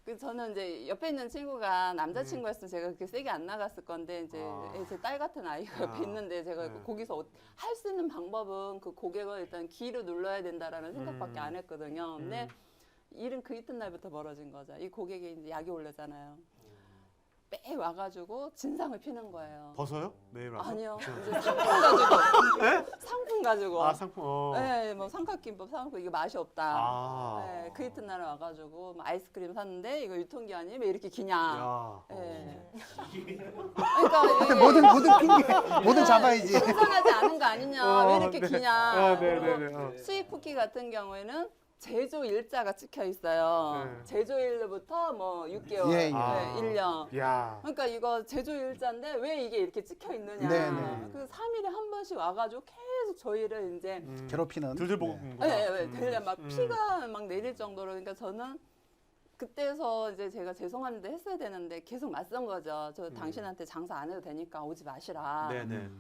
그 저는 이제 옆에 있는 친구가 남자 친구였으면 제가 그렇게 세게 안 나갔을 건데 이제 제 딸 같은 아이가 옆에 있는데 제가 거기서 할 수 있는 방법은 그 고객을 일단 기로 눌러야 된다라는 생각밖에 안 했거든요. 근데 일은 그 이튿날부터 벌어진 거죠. 이 고객이 이제 약이 올랐잖아요. 매 와가지고 진상을 피는 거예요. 벗어요? 매일 와서? 아니요. 이제 상품 가지고. 네? 상품 가지고. 아, 상품. 네, 뭐 삼각김밥 사놓고 이게 맛이 없다. 아. 네, 그 이튿날에 와가지고 뭐 아이스크림 샀는데 이거 유통기한이 왜 이렇게 기냐. 야. 네. 그러니까 이게 모든 핑계 모든 잡아야지. 신선하지 않은 거 아니냐. 왜 이렇게 네. 기냐. 아, 그리고 네네네. 수입 쿠키 같은 경우에는 제조 일자가 찍혀 있어요. 네. 제조일로부터 뭐 6개월, 예, 예. 아. 1년. 야. 그러니까 이거 제조일자인데 왜 이게 이렇게 찍혀 있느냐. 네, 네. 그 3일에 한 번씩 와가지고 계속 저희를 이제 괴롭히는. 들들 보고 네. 있는구나. 대려 막 피가 막 내릴 정도로. 그러니까 저는 그때서 이제 제가 죄송합니다 했어야 되는데 계속 맞선 거죠. 저 당신한테 장사 안 해도 되니까 오지 마시라. 네네.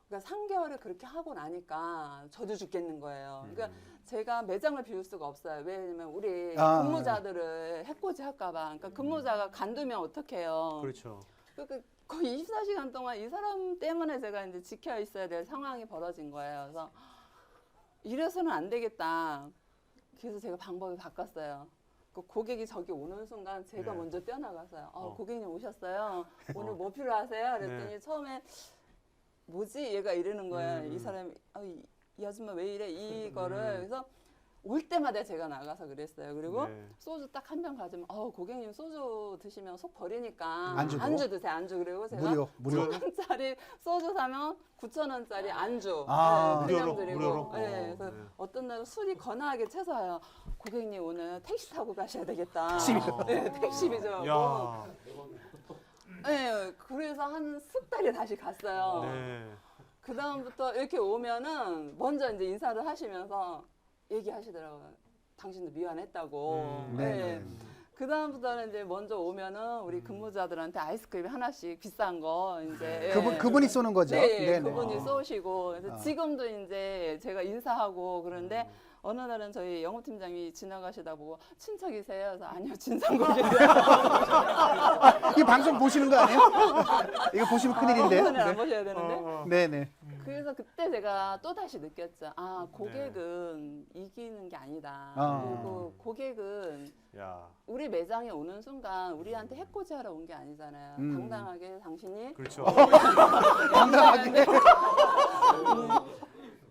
그러니까 3개월을 그렇게 하고 나니까 저도 죽겠는 거예요. 그러니까 제가 매장을 비울 수가 없어요. 왜냐면 우리 아. 근무자들을 해코지 할까봐. 그러니까 근무자가 간두면 어떡해요. 그렇죠. 그러니까 거의 24시간 동안 이 사람 때문에 제가 이제 지켜 있어야 될 상황이 벌어진 거예요. 그래서 이래서는 안 되겠다. 그래서 제가 방법을 바꿨어요. 그 고객이 저기 오는 순간 제가 네. 먼저 뛰어나가서요. 어. 고객님 오셨어요. 오늘 뭐 필요하세요? 그랬더니 네. 처음에 뭐지? 얘가 이러는 거예요. 이 음. 사람이 이 아줌마 왜 이래? 이거를 그래서 올 때마다 제가 나가서 그랬어요. 그리고 네. 소주 딱 한 병 가지면 고객님 소주 드시면 속 버리니까 안주도? 드세요. 안주. 그리고 제가 무료. 9,000원짜리 소주 사면 9,000원짜리 안주 아. 그냥 무료로, 드리고 무료로? 네, 그래서 네. 어떤 날은 술이 거나하게 채서요. 고객님 오늘 택시 타고 가셔야 되겠다. 아. 네, 택시비죠. 야. 네, 그래서 한 석 달이 다시 갔어요. 네. 그 다음부터 이렇게 오면은 먼저 이제 인사를 하시면서 얘기하시더라고요. 당신도 미안했다고. 네. 그 다음부터는 이제 먼저 오면은 우리 근무자들한테 아이스크림 하나씩 비싼 거 이제 그분이 쏘는 거죠. 네, 네네. 그분이 쏘시고 그래서 아. 지금도 이제 제가 인사하고 그런데 어느 날은 저희 영업팀장이 지나가시다 보고 친척이세요? 그래서 아니요 진상고객이세요. 이 방송 보시는 거 아니에요? 이거 보시면 큰일인데. 오늘 안 보셔야 되는데. 네네. 그래서 그때 제가 또 다시 느꼈죠. 고객은 이기는 게 아니다. 아. 그리고 고객은 야. 우리 매장에 오는 순간 우리한테 해코지하러 온 게 아니잖아요. 당당하게 당신이 그렇죠. 당당하게.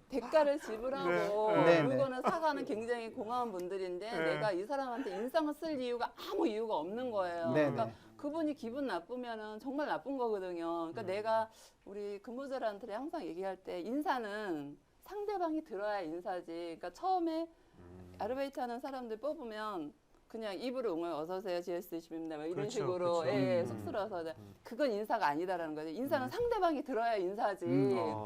대가를 지불하고 네. 물건을 사가는 굉장히 고마운 분들인데 네. 내가 이 사람한테 인상을 쓸 이유가 아무 이유가 없는 거예요. 네, 그러니까 네. 그분이 기분 나쁘면은 정말 나쁜 거거든요. 그러니까 내가 우리 근무자들한테 항상 얘기할 때 인사는 상대방이 들어야 인사지. 그러니까 처음에 아르바이트 하는 사람들 뽑으면 그냥 입으로 응원 어서 오세요 GS20입니다 이런 그렇죠, 식으로 그렇죠. 쑥스러워서 그건 인사가 아니다라는 거죠. 인사는 상대방이 들어야 인사지.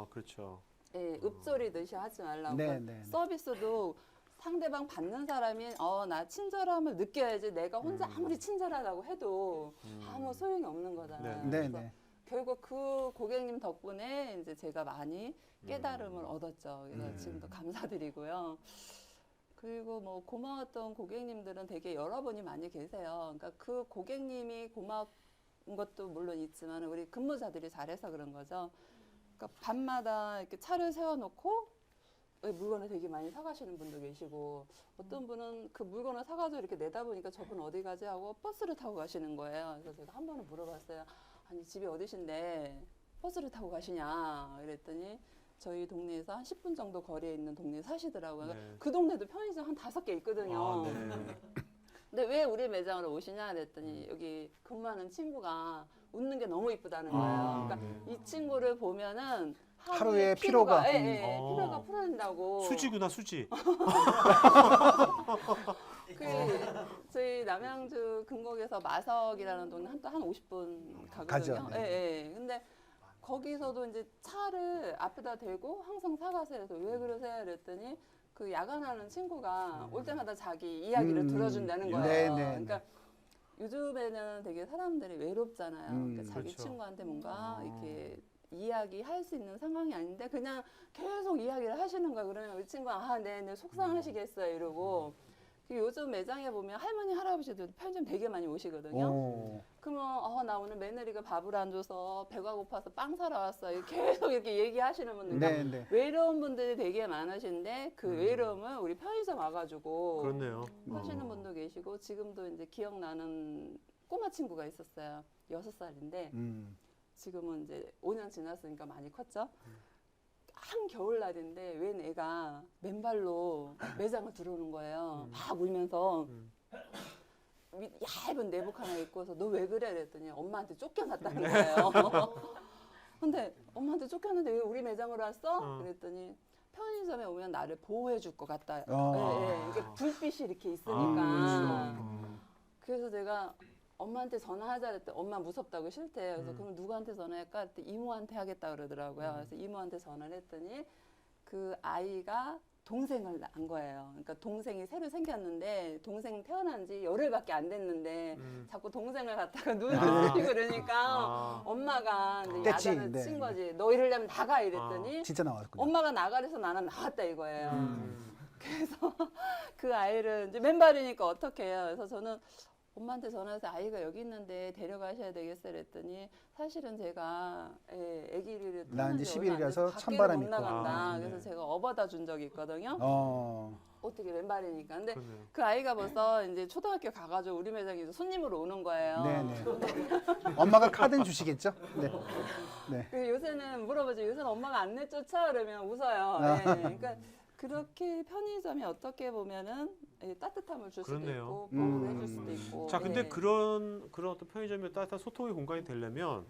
그렇죠. 읍소리듯이 하지 말라고. 네, 그러니까 네, 네. 서비스도 상대방 받는 사람이 나 친절함을 느껴야지. 내가 혼자 아무리 친절하다고 해도 아무 소용이 없는 거잖아요. 네, 그래서 네. 결국 그 고객님 덕분에 이제 제가 많이 깨달음을 얻었죠. 그래서 지금도 감사드리고요. 그리고 뭐 고마웠던 고객님들은 되게 여러분이 많이 계세요. 그러니까 그 고객님이 고마운 것도 물론 있지만 우리 근무자들이 잘해서 그런 거죠. 그러니까 밤마다 이렇게 차를 세워놓고 물건을 되게 많이 사가시는 분도 계시고 어떤 분은 그 물건을 사가지고 이렇게 내다 보니까 저분 어디 가지 하고 버스를 타고 가시는 거예요. 그래서 제가 한 번은 물어봤어요. 아니 집이 어디신데 버스를 타고 가시냐 그랬더니 저희 동네에서 한 10분 정도 거리에 있는 동네에 사시더라고요. 네. 그 동네도 편의점 한 5개 있거든요. 아, 네. 근데 왜 우리 매장으로 오시냐 그랬더니 여기 근무하는 친구가 웃는 게 너무 이쁘다는 거예요. 아, 그러니까 네. 이 친구를 보면은 하루의 피로가. 피로가 풀어진다고. 수지구나 수지. 저희 남양주 금곡에서 마석이라는 동네 한 50분 가거든요. 가죠, 네. 예. 근데 거기서도 이제 차를 앞에다 대고 항상 사가세요. 그래서 왜 그러세요? 그랬더니 그 야간하는 친구가 올 때마다 자기 이야기를 들어준다는 거예요. 네, 네, 그러니까 요즘에는 되게 사람들이 외롭잖아요. 그러니까 자기 그렇죠. 친구한테 뭔가 이렇게 이야기할 수 있는 상황이 아닌데 그냥 계속 이야기를 하시는 거예요. 그러면 우리 친구가 네네 속상하시겠어요 이러고. 요즘 매장에 보면 할머니 할아버지들 편의점 되게 많이 오시거든요. 오. 그러면 나 오늘 며느리가 밥을 안 줘서 배가 고파서 빵 사러 왔어요. 계속 이렇게 얘기하시는 분들. 네, 네. 외로운 분들이 되게 많으신데 그 외로움을 우리 편의점 와가지고 그렇네요. 하시는 분도 계시고 지금도 이제 기억나는 꼬마 친구가 있었어요. 6살인데 지금은 이제 5년 지났으니까 많이 컸죠. 한 겨울날인데 웬 애가 맨발로 매장을 들어오는 거예요. 막 울면서 얇은 내복 하나 입고서 너 왜 그래? 그랬더니 엄마한테 쫓겨났다는 거예요. 근데 엄마한테 쫓겼는데 왜 우리 매장으로 왔어? 그랬더니 편의점에 오면 나를 보호해 줄 것 같다. 어. 예, 예. 이게 불빛이 이렇게 아, 있으니까. 그렇죠. 그래서 내가 엄마한테 전화하자 그랬더니 엄마 무섭다고 싫대. 그래서 그럼 누구한테 전화할까? 그랬더니 이모한테 하겠다 그러더라고요. 그래서 이모한테 전화를 했더니 그 아이가 동생을 낳은 거예요. 그러니까 동생이 새로 생겼는데 동생 태어난 지 열흘밖에 안 됐는데 자꾸 동생을 갖다가 눈을 아. 뜨고 그러니까 아. 엄마가 이제 떼치, 야단을 네. 친 거지. 너 이러려면 나가 이랬더니 진짜 나왔군요. 엄마가 나가래서 나는 나왔다 이거예요. 음. 그래서 그 아이를 이제 맨발이니까 어떻게 해요? 그래서 저는 엄마한테 전화해서 아이가 여기 있는데 데려가셔야 되겠어요 그랬더니 사실은 제가 아기를 난 이제 태어난 지 얼마 안 10일이라서 돼서 찬바람이 밖에를 못 있고. 나간다. 아, 네. 그래서 제가 업어다 준 적이 있거든요. 어. 어떻게 맨발이니까. 근데 그러네요. 그 아이가 벌써 이제 초등학교 가가지고 우리 매장에 이제 손님으로 오는 거예요. 네네. 엄마가 카드는 주시겠죠? 네. 네. 그 요새는 물어보죠. 요새는 엄마가 안 내쫓아 그러면 웃어요. 아. 네. 그러니까 그렇게 편의점이 어떻게 보면은 따뜻함을 줄 수도 그렇네요. 있고 보호를 해줄 수도 있고. 자, 근데 네. 그런 어떤 편의점의 따뜻한 소통의 공간이 되려면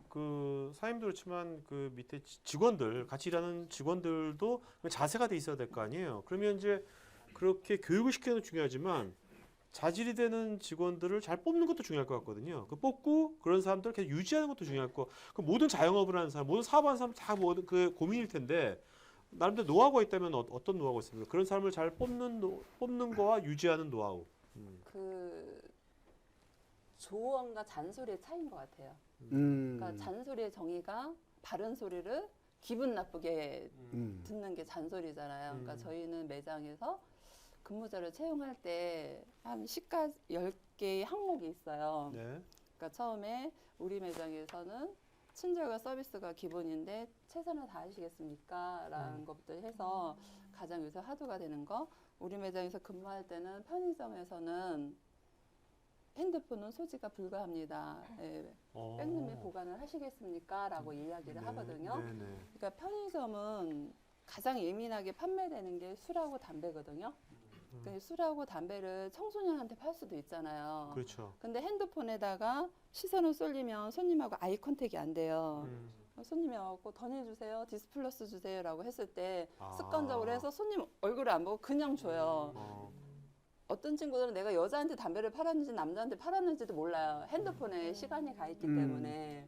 그 사장님도 그렇지만 그 밑에 직원들 같이 일하는 직원들도 자세가 돼 있어야 될 거 아니에요. 그러면 이제 그렇게 교육을 시키는 것도 중요하지만 자질이 되는 직원들을 잘 뽑는 것도 중요할 것 같거든요. 그 뽑고 그런 사람들을 계속 유지하는 것도 중요할 거. 그 모든 자영업을 하는 사람, 모든 사업하는 사람 다 모든 그 고민일 텐데 나름대로 노하우가 있다면 어떤 노하우가 있습니까? 그런 사람을 잘 뽑는 거와 유지하는 노하우. 그 조언과 잔소리의 차이인 것 같아요. 그러니까 잔소리의 정의가 바른 소리를 기분 나쁘게 듣는 게 잔소리잖아요. 그러니까 저희는 매장에서 근무자를 채용할 때 한 10가지, 10개의 항목이 있어요. 네. 그러니까 처음에 우리 매장에서는 친절과 서비스가 기본인데 최선을 다하시겠습니까? 라는 것부터 해서 가장 요새 화두가 되는 거. 우리 매장에서 근무할 때는 편의점에서는 핸드폰은 소지가 불가합니다. 예, 백룸에 보관을 하시겠습니까? 라고 이야기를 하거든요. 네네. 그러니까 편의점은 가장 예민하게 판매되는 게 술하고 담배거든요. 그러니까 술하고 담배를 청소년한테 팔 수도 있잖아요. 그렇죠. 근데 핸드폰에다가 시선을 쏠리면 손님하고 아이 컨택이 안 돼요. 손님이 와갖고 더 내주세요, 디스플러스 주세요라고 했을 때 아. 습관적으로 해서 손님 얼굴을 안 보고 그냥 줘요. 어떤 친구들은 내가 여자한테 담배를 팔았는지 남자한테 팔았는지도 몰라요. 핸드폰에 시간이 가 있기 때문에.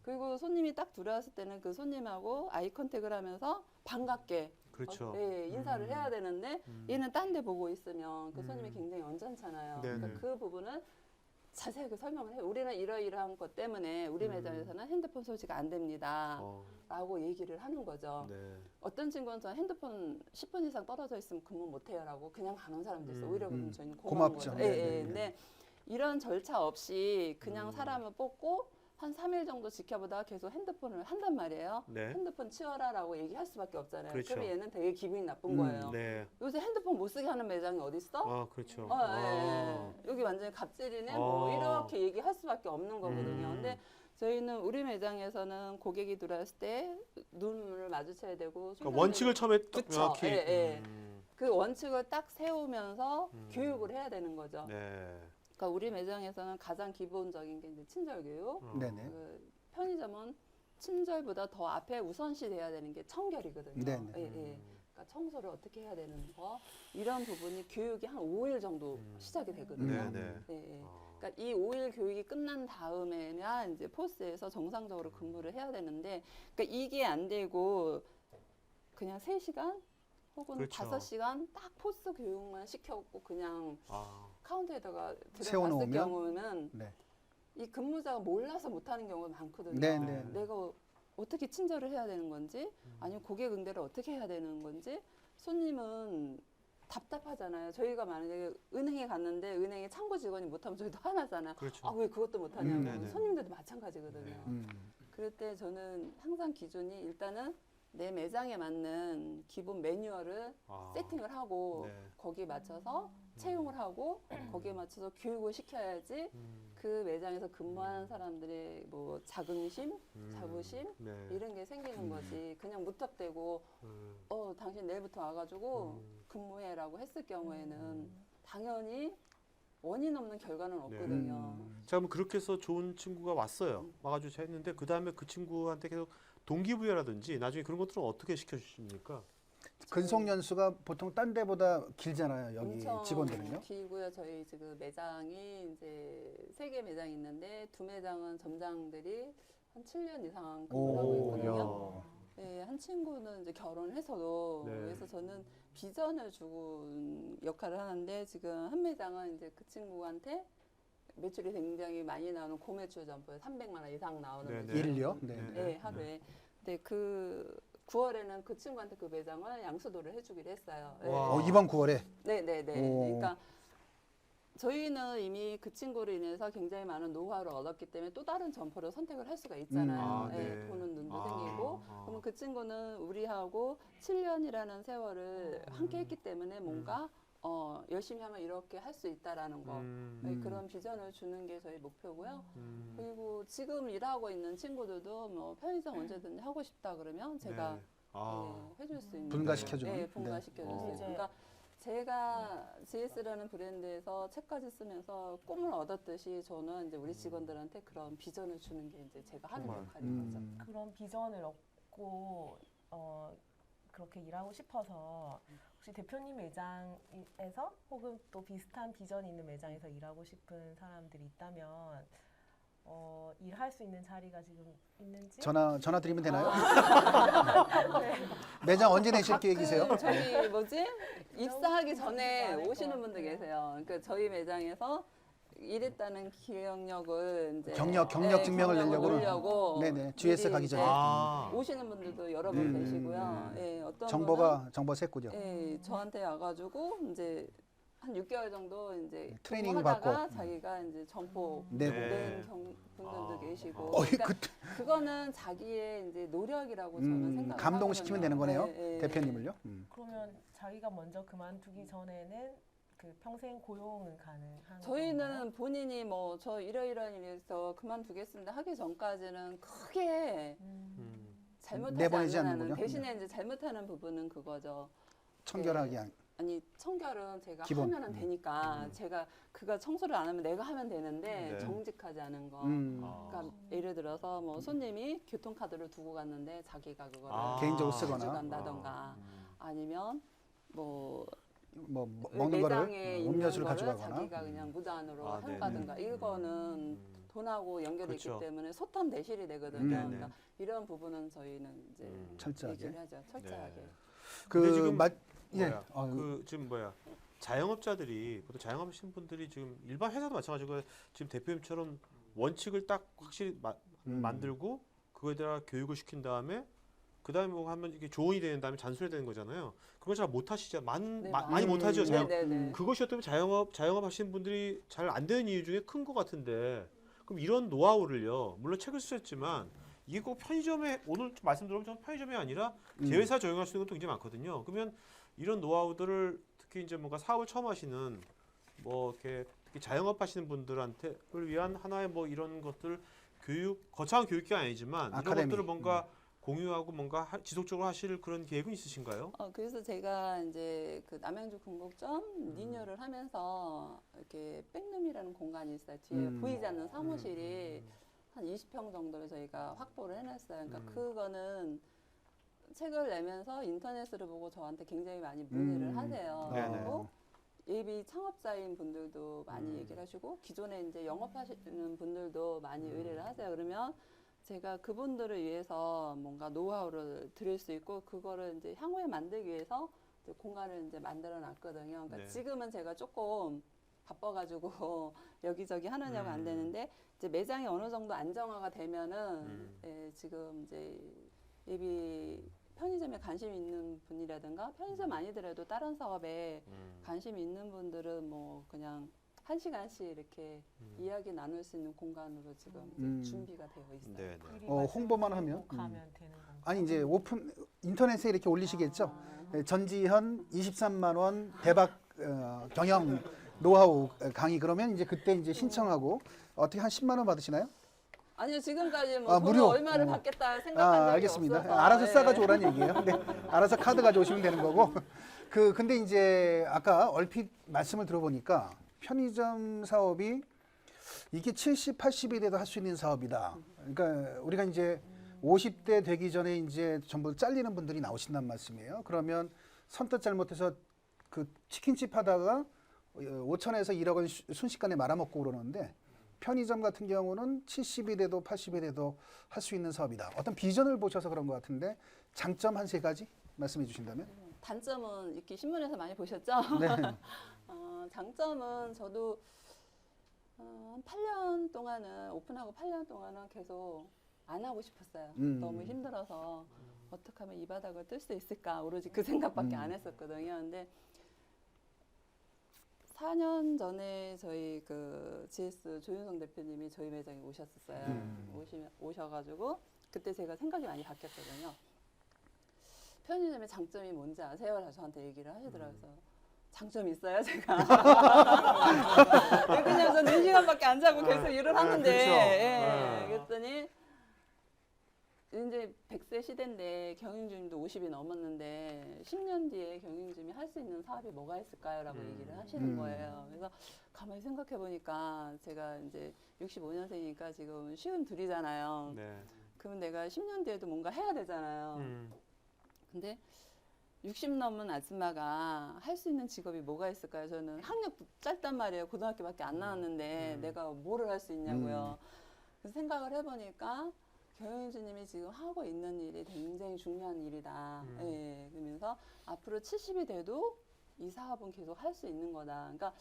그리고 손님이 딱 들어왔을 때는 그 손님하고 아이 컨택을 하면서 반갑게 그렇죠. 네, 인사를 해야 되는데 얘는 딴 데 보고 있으면 그 손님이 굉장히 언짢잖아요. 네네. 그러니까 그 부분은 자세하게 설명을 해요. 우리는 이러이러한 것 때문에 우리 매장에서는 핸드폰 소지가 안 됩니다. 라고 얘기를 하는 거죠. 네. 어떤 친구는 저 핸드폰 10분 이상 떨어져 있으면 근무 못 해요라고 그냥 가는 사람도 있어요. 오히려 그러면 저희는 고마운 고맙죠. 거죠. 네, 예, 예. 네, 근데 이런 절차 없이 그냥 사람을 뽑고 한 3일 정도 지켜보다가 계속 핸드폰을 한단 말이에요. 네. 핸드폰 치워라라고 얘기할 수밖에 없잖아요. 그렇죠. 그러면 얘는 되게 기분이 나쁜 거예요. 네. 요새 핸드폰 못 쓰게 하는 매장이 어디 있어? 아, 그렇죠. 여기 완전히 갑질이네. 뭐 이렇게 얘기할 수밖에 없는 거거든요. 근데 저희는 우리 매장에서는 고객이 들어왔을 때 눈을 마주쳐야 되고 그러니까 원칙을 처음에 딱 그쵸. 명확히. 예, 예. 그 원칙을 딱 세우면서 교육을 해야 되는 거죠. 네. 그러니까 우리 매장에서는 가장 기본적인 게 이제 친절 교육. 네네. 그 편의점은 친절보다 더 앞에 우선시 돼야 되는 게 청결이거든요. 네네. 예, 예. 그러니까 청소를 어떻게 해야 되는 거 이런 부분이 교육이 한 5일 정도 시작이 되거든요. 네네. 예, 예. 그러니까 이 5일 교육이 끝난 다음에야 이제 포스에서 정상적으로 근무를 해야 되는데, 그러니까 이게 안 되고 그냥 3시간 혹은 그렇죠. 5시간 딱 포스 교육만 시켜갖고 그냥 카운터에다가 들어갔을 세워놓으면? 경우는 네. 이 근무자가 몰라서 못하는 경우가 많거든요. 네, 네. 내가 어떻게 친절을 해야 되는 건지, 아니면 고객 응대를 어떻게 해야 되는 건지. 손님은 답답하잖아요. 저희가 만약에 은행에 갔는데 은행에 창구 직원이 못하면 저희도 화나잖아요. 그렇죠. 아, 왜 그것도 못하냐고. 네네. 손님들도 마찬가지거든요. 그럴 때 저는 항상 기준이 일단은 내 매장에 맞는 기본 매뉴얼을 세팅을 하고 네. 거기에 맞춰서 채용을 하고 거기에 맞춰서 교육을 시켜야지 그 매장에서 근무하는 사람들의 뭐 자긍심, 자부심 네. 이런 게 생기는 거지. 그냥 무턱대고 당신 내일부터 와가지고 근무해라고 했을 경우에는 당연히 원인 없는 결과는 없거든요. 자, 그럼 그렇게 해서 좋은 친구가 왔어요. 와가지고 제가 했는데 그 다음에 그 친구한테 계속 동기부여라든지 나중에 그런 것들은 어떻게 시켜주십니까? 근속 연수가 보통 딴 데보다 길잖아요. 여기 엄청 직원들은요. 길고요. 저희 지금 매장이 이제 3개 매장이 있는데 2매장은 점장들이 한 7년 이상 근무를 하고 오, 있거든요. 야. 네, 한 친구는 이제 결혼해서도 네. 그래서 저는 비전을 주고 역할을 하는데 지금 한 매장은 이제 그 친구한테 매출이 굉장히 많이 나오는 고매출 점포에 300만 원 이상 나오는 네, 매장. 네. 일일요? 네. 네, 하루에. 근데 그 9월에는 그 친구한테 그 매장을 양수도를 해주기로 했어요. 네. 와. 이번 9월에 네네네. 오. 그러니까 저희는 이미 그 친구로 인해서 굉장히 많은 노하우를 얻었기 때문에 또 다른 점포를 선택을 할 수가 있잖아요. 아, 네, 네. 보는 눈도 아, 생기고. 아. 그러면 그 친구는 우리하고 7년이라는 세월을 함께 했기 때문에 뭔가 열심히 하면 이렇게 할 수 있다라는 거. 네, 그런 비전을 주는 게 저희 목표고요. 그리고 지금 일하고 있는 친구들도 뭐 편의점 언제든지 하고 싶다 그러면 제가 네. 아. 네, 해줄 수 있는 분가시켜주는? 네, 분가시켜줄 수 네. 있는. 그러니까 제가 GS라는 브랜드에서 책까지 쓰면서 꿈을 얻었듯이 저는 이제 우리 직원들한테 그런 비전을 주는 게 이제 제가 하는 정말. 역할인 거죠. 그런 비전을 얻고 그렇게 일하고 싶어서 혹시 대표님 매장에서 혹은 또 비슷한 비전이 있는 매장에서 일하고 싶은 사람들이 있다면 일할 수 있는 자리가 지금 있는지 전화 드리면 되나요? 네. 매장 언제 내실 계획이세요? 저희 뭐지 입사하기 전에 많을 것 오시는 분들 같아요. 계세요. 그러니까 저희 매장에서 일했다는 기억력을 이제 경력 증명을 내려고? 네네. GS 미리 가기 이제 전에. 아. 오시는 분들도 여러 분 계시고요. 예, 어떤 분은 정보가 샜군요. 예, 저한테 와가지고 이제 한 6개월 정도 이제 트레이닝을 하다가 받고. 자기가 이제 점포 내고. 낸 분들도 아. 계시고. 어이, 그러니까 그때 그거는 자기의 이제 노력이라고 저는 생각을 감동시키면 되는 하거든요. 거네요. 예, 예. 대표님을요. 그러면 자기가 먼저 그만두기 전에는 그 평생 고용은 가능한 건가요? 저희는 본인이 뭐 저 이러이러한 일에서 그만두겠습니다 하기 전까지는 크게 잘못하지 내보내지 않는 않는군요. 네. 대신에 이제 잘못하는 부분은 그거죠. 청결하게 한. 아니 청결은 제가 기본. 하면은 되니까 제가 그가 청소를 안 하면 내가 하면 되는데 네. 정직하지 않은 거. 아. 그러니까 예를 들어서 뭐 손님이 교통카드를 두고 갔는데 자기가 그거를 아. 개인적으로 쓰거나. 가져간다던가 아니면 뭐 먹는 거를 매장에 있는 음료수를 거를 가져가거나. 자기가 그냥 무단으로 아, 네네. 한다든가 이거는 돈하고 연결이 그렇죠. 있기 때문에 소탐 대실이 되거든요. 네네. 그러니까 이런 부분은 저희는 이제 철저하게. 얘기를 하죠. 철저하게. 네. 그 근데 지금 예. 뭐야, 그 지금 뭐야 자영업자들이 보통 자영업하시는 분들이 지금 일반 회사도 마찬가지고 지금 대표님처럼 원칙을 딱 확실히 만들고 그거에 대한 교육을 시킨 다음에 그 다음에 뭐 하면 이게 조언이 되는 다음에 잔소리 되는 거잖아요. 그걸 잘 못하시죠. 네, 많이 못하죠. 자영. 네네네. 그것이 어떻게 보면 자영업 하시는 분들이 잘 안 되는 이유 중에 큰 것 같은데 그럼 이런 노하우를요. 물론 책을 쓰셨지만 이게 꼭 편의점에 오늘 좀 말씀 들어보면 저는 편의점이 아니라 제회사 적용할 수 있는 것도 굉장히 많거든요. 그러면 이런 노하우들을 특히 이제 뭔가 사업을 처음 하시는 뭐 이렇게 특히 자영업 하시는 분들한테를 위한 하나의 뭐 이런 것들 교육 거창한 교육이 아니지만 이런 아카데미. 것들을 뭔가 공유하고 뭔가 지속적으로 하실 그런 계획은 있으신가요? 그래서 제가 이제 그 남양주 궁곡점 리뉴얼을 하면서 이렇게 백룸이라는 공간이 있어요. 뒤에 보이지 않는 사무실이 한 20평 정도를 저희가 확보를 해놨어요. 그러니까 그거는 책을 내면서 인터넷으로 보고 저한테 굉장히 많이 문의를 하세요. 네네. 그리고 예비 창업자인 분들도 많이 얘기를 하시고 기존에 이제 영업하시는 분들도 많이 의뢰를 하세요. 그러면 제가 그분들을 위해서 뭔가 노하우를 드릴 수 있고 그거를 이제 향후에 만들기 위해서 이제 공간을 이제 만들어 놨거든요. 그러니까 네. 지금은 제가 조금 바빠가지고 여기저기 하느냐고 안 되는데 이제 매장이 어느 정도 안정화가 되면은 예, 지금 이제 예비 편의점에 관심 있는 분이라든가 편의점 아니더라도 다른 사업에 관심 있는 분들은 뭐 그냥 1시간씩 이렇게 이야기 나눌 수 있는 공간으로 지금 이제 준비가 되어 있어요. 네, 네. 미리 홍보만 말씀드리고 하면? 가면 되는 건가요? 아니 이제 오픈 인터넷에 이렇게 올리시겠죠. 네, 전지현 23만 원 대박 경영 노하우 강의 그러면 이제 그때 이제 신청하고 어떻게 한 10만 원 받으시나요? 아니요 지금까지 뭐 아, 돈을 무료? 얼마를 받겠다 생각한 적이 알겠습니다. 없어서 알아서 예. 싸가지고 오라는 얘기예요. 네, 알아서 카드 가져오시면 되는 거고. 근데 이제 아까 얼핏 말씀을 들어보니까 편의점 사업이 이게 70, 80이 돼도 할 수 있는 사업이다. 그러니까 우리가 이제 50대 되기 전에 이제 전부 잘리는 분들이 나오신단 말씀이에요. 그러면 선뜻 잘못해서 그 치킨집 하다가 5천에서 1억 원 순식간에 말아먹고 그러는데 편의점 같은 경우는 70이 돼도 80이 돼도 할 수 있는 사업이다. 어떤 비전을 보셔서 그런 것 같은데 장점 한 세 가지 말씀해 주신다면? 단점은 이렇게 신문에서 많이 보셨죠? 네. 장점은 저도 한 8년 동안은 오픈하고 8년 동안은 계속 안 하고 싶었어요. 너무 힘들어서 어떻게 하면 이 바닥을 뜰 수 있을까 오로지 그 생각밖에 안 했었거든요. 근데 4년 전에 저희 그 GS 조윤성 대표님이 저희 매장에 오셨었어요. 오셔가지고 그때 제가 생각이 많이 바뀌었거든요. 편의점의 장점이 뭔지 아세요? 라고 저한테 얘기를 하시더라고요. 그래서 장점이 있어요, 제가. 그냥 저 4시간밖에 안 자고 계속 일을 하는데, 그렇죠. 예. 그랬더니, 이제 100세 시대인데 경영주님도 50이 넘었는데 10년 뒤에 경영주님이 할 수 있는 사업이 뭐가 있을까요? 라고 얘기를 하시는 거예요. 그래서 가만히 생각해 보니까 제가 이제 65년생이니까 지금 52이잖아요. 네. 그러면 내가 10년 뒤에도 뭔가 해야 되잖아요. 근데 60 넘은 아줌마가 할 수 있는 직업이 뭐가 있을까요? 저는 학력도 짧단 말이에요. 고등학교밖에 안 나왔는데 내가 뭐를 할 수 있냐고요. 그래서 생각을 해보니까 경영주님이 지금 하고 있는 일이 굉장히 중요한 일이다. 예, 그러면서 앞으로 70이 돼도 이 사업은 계속 할 수 있는 거다. 그러니까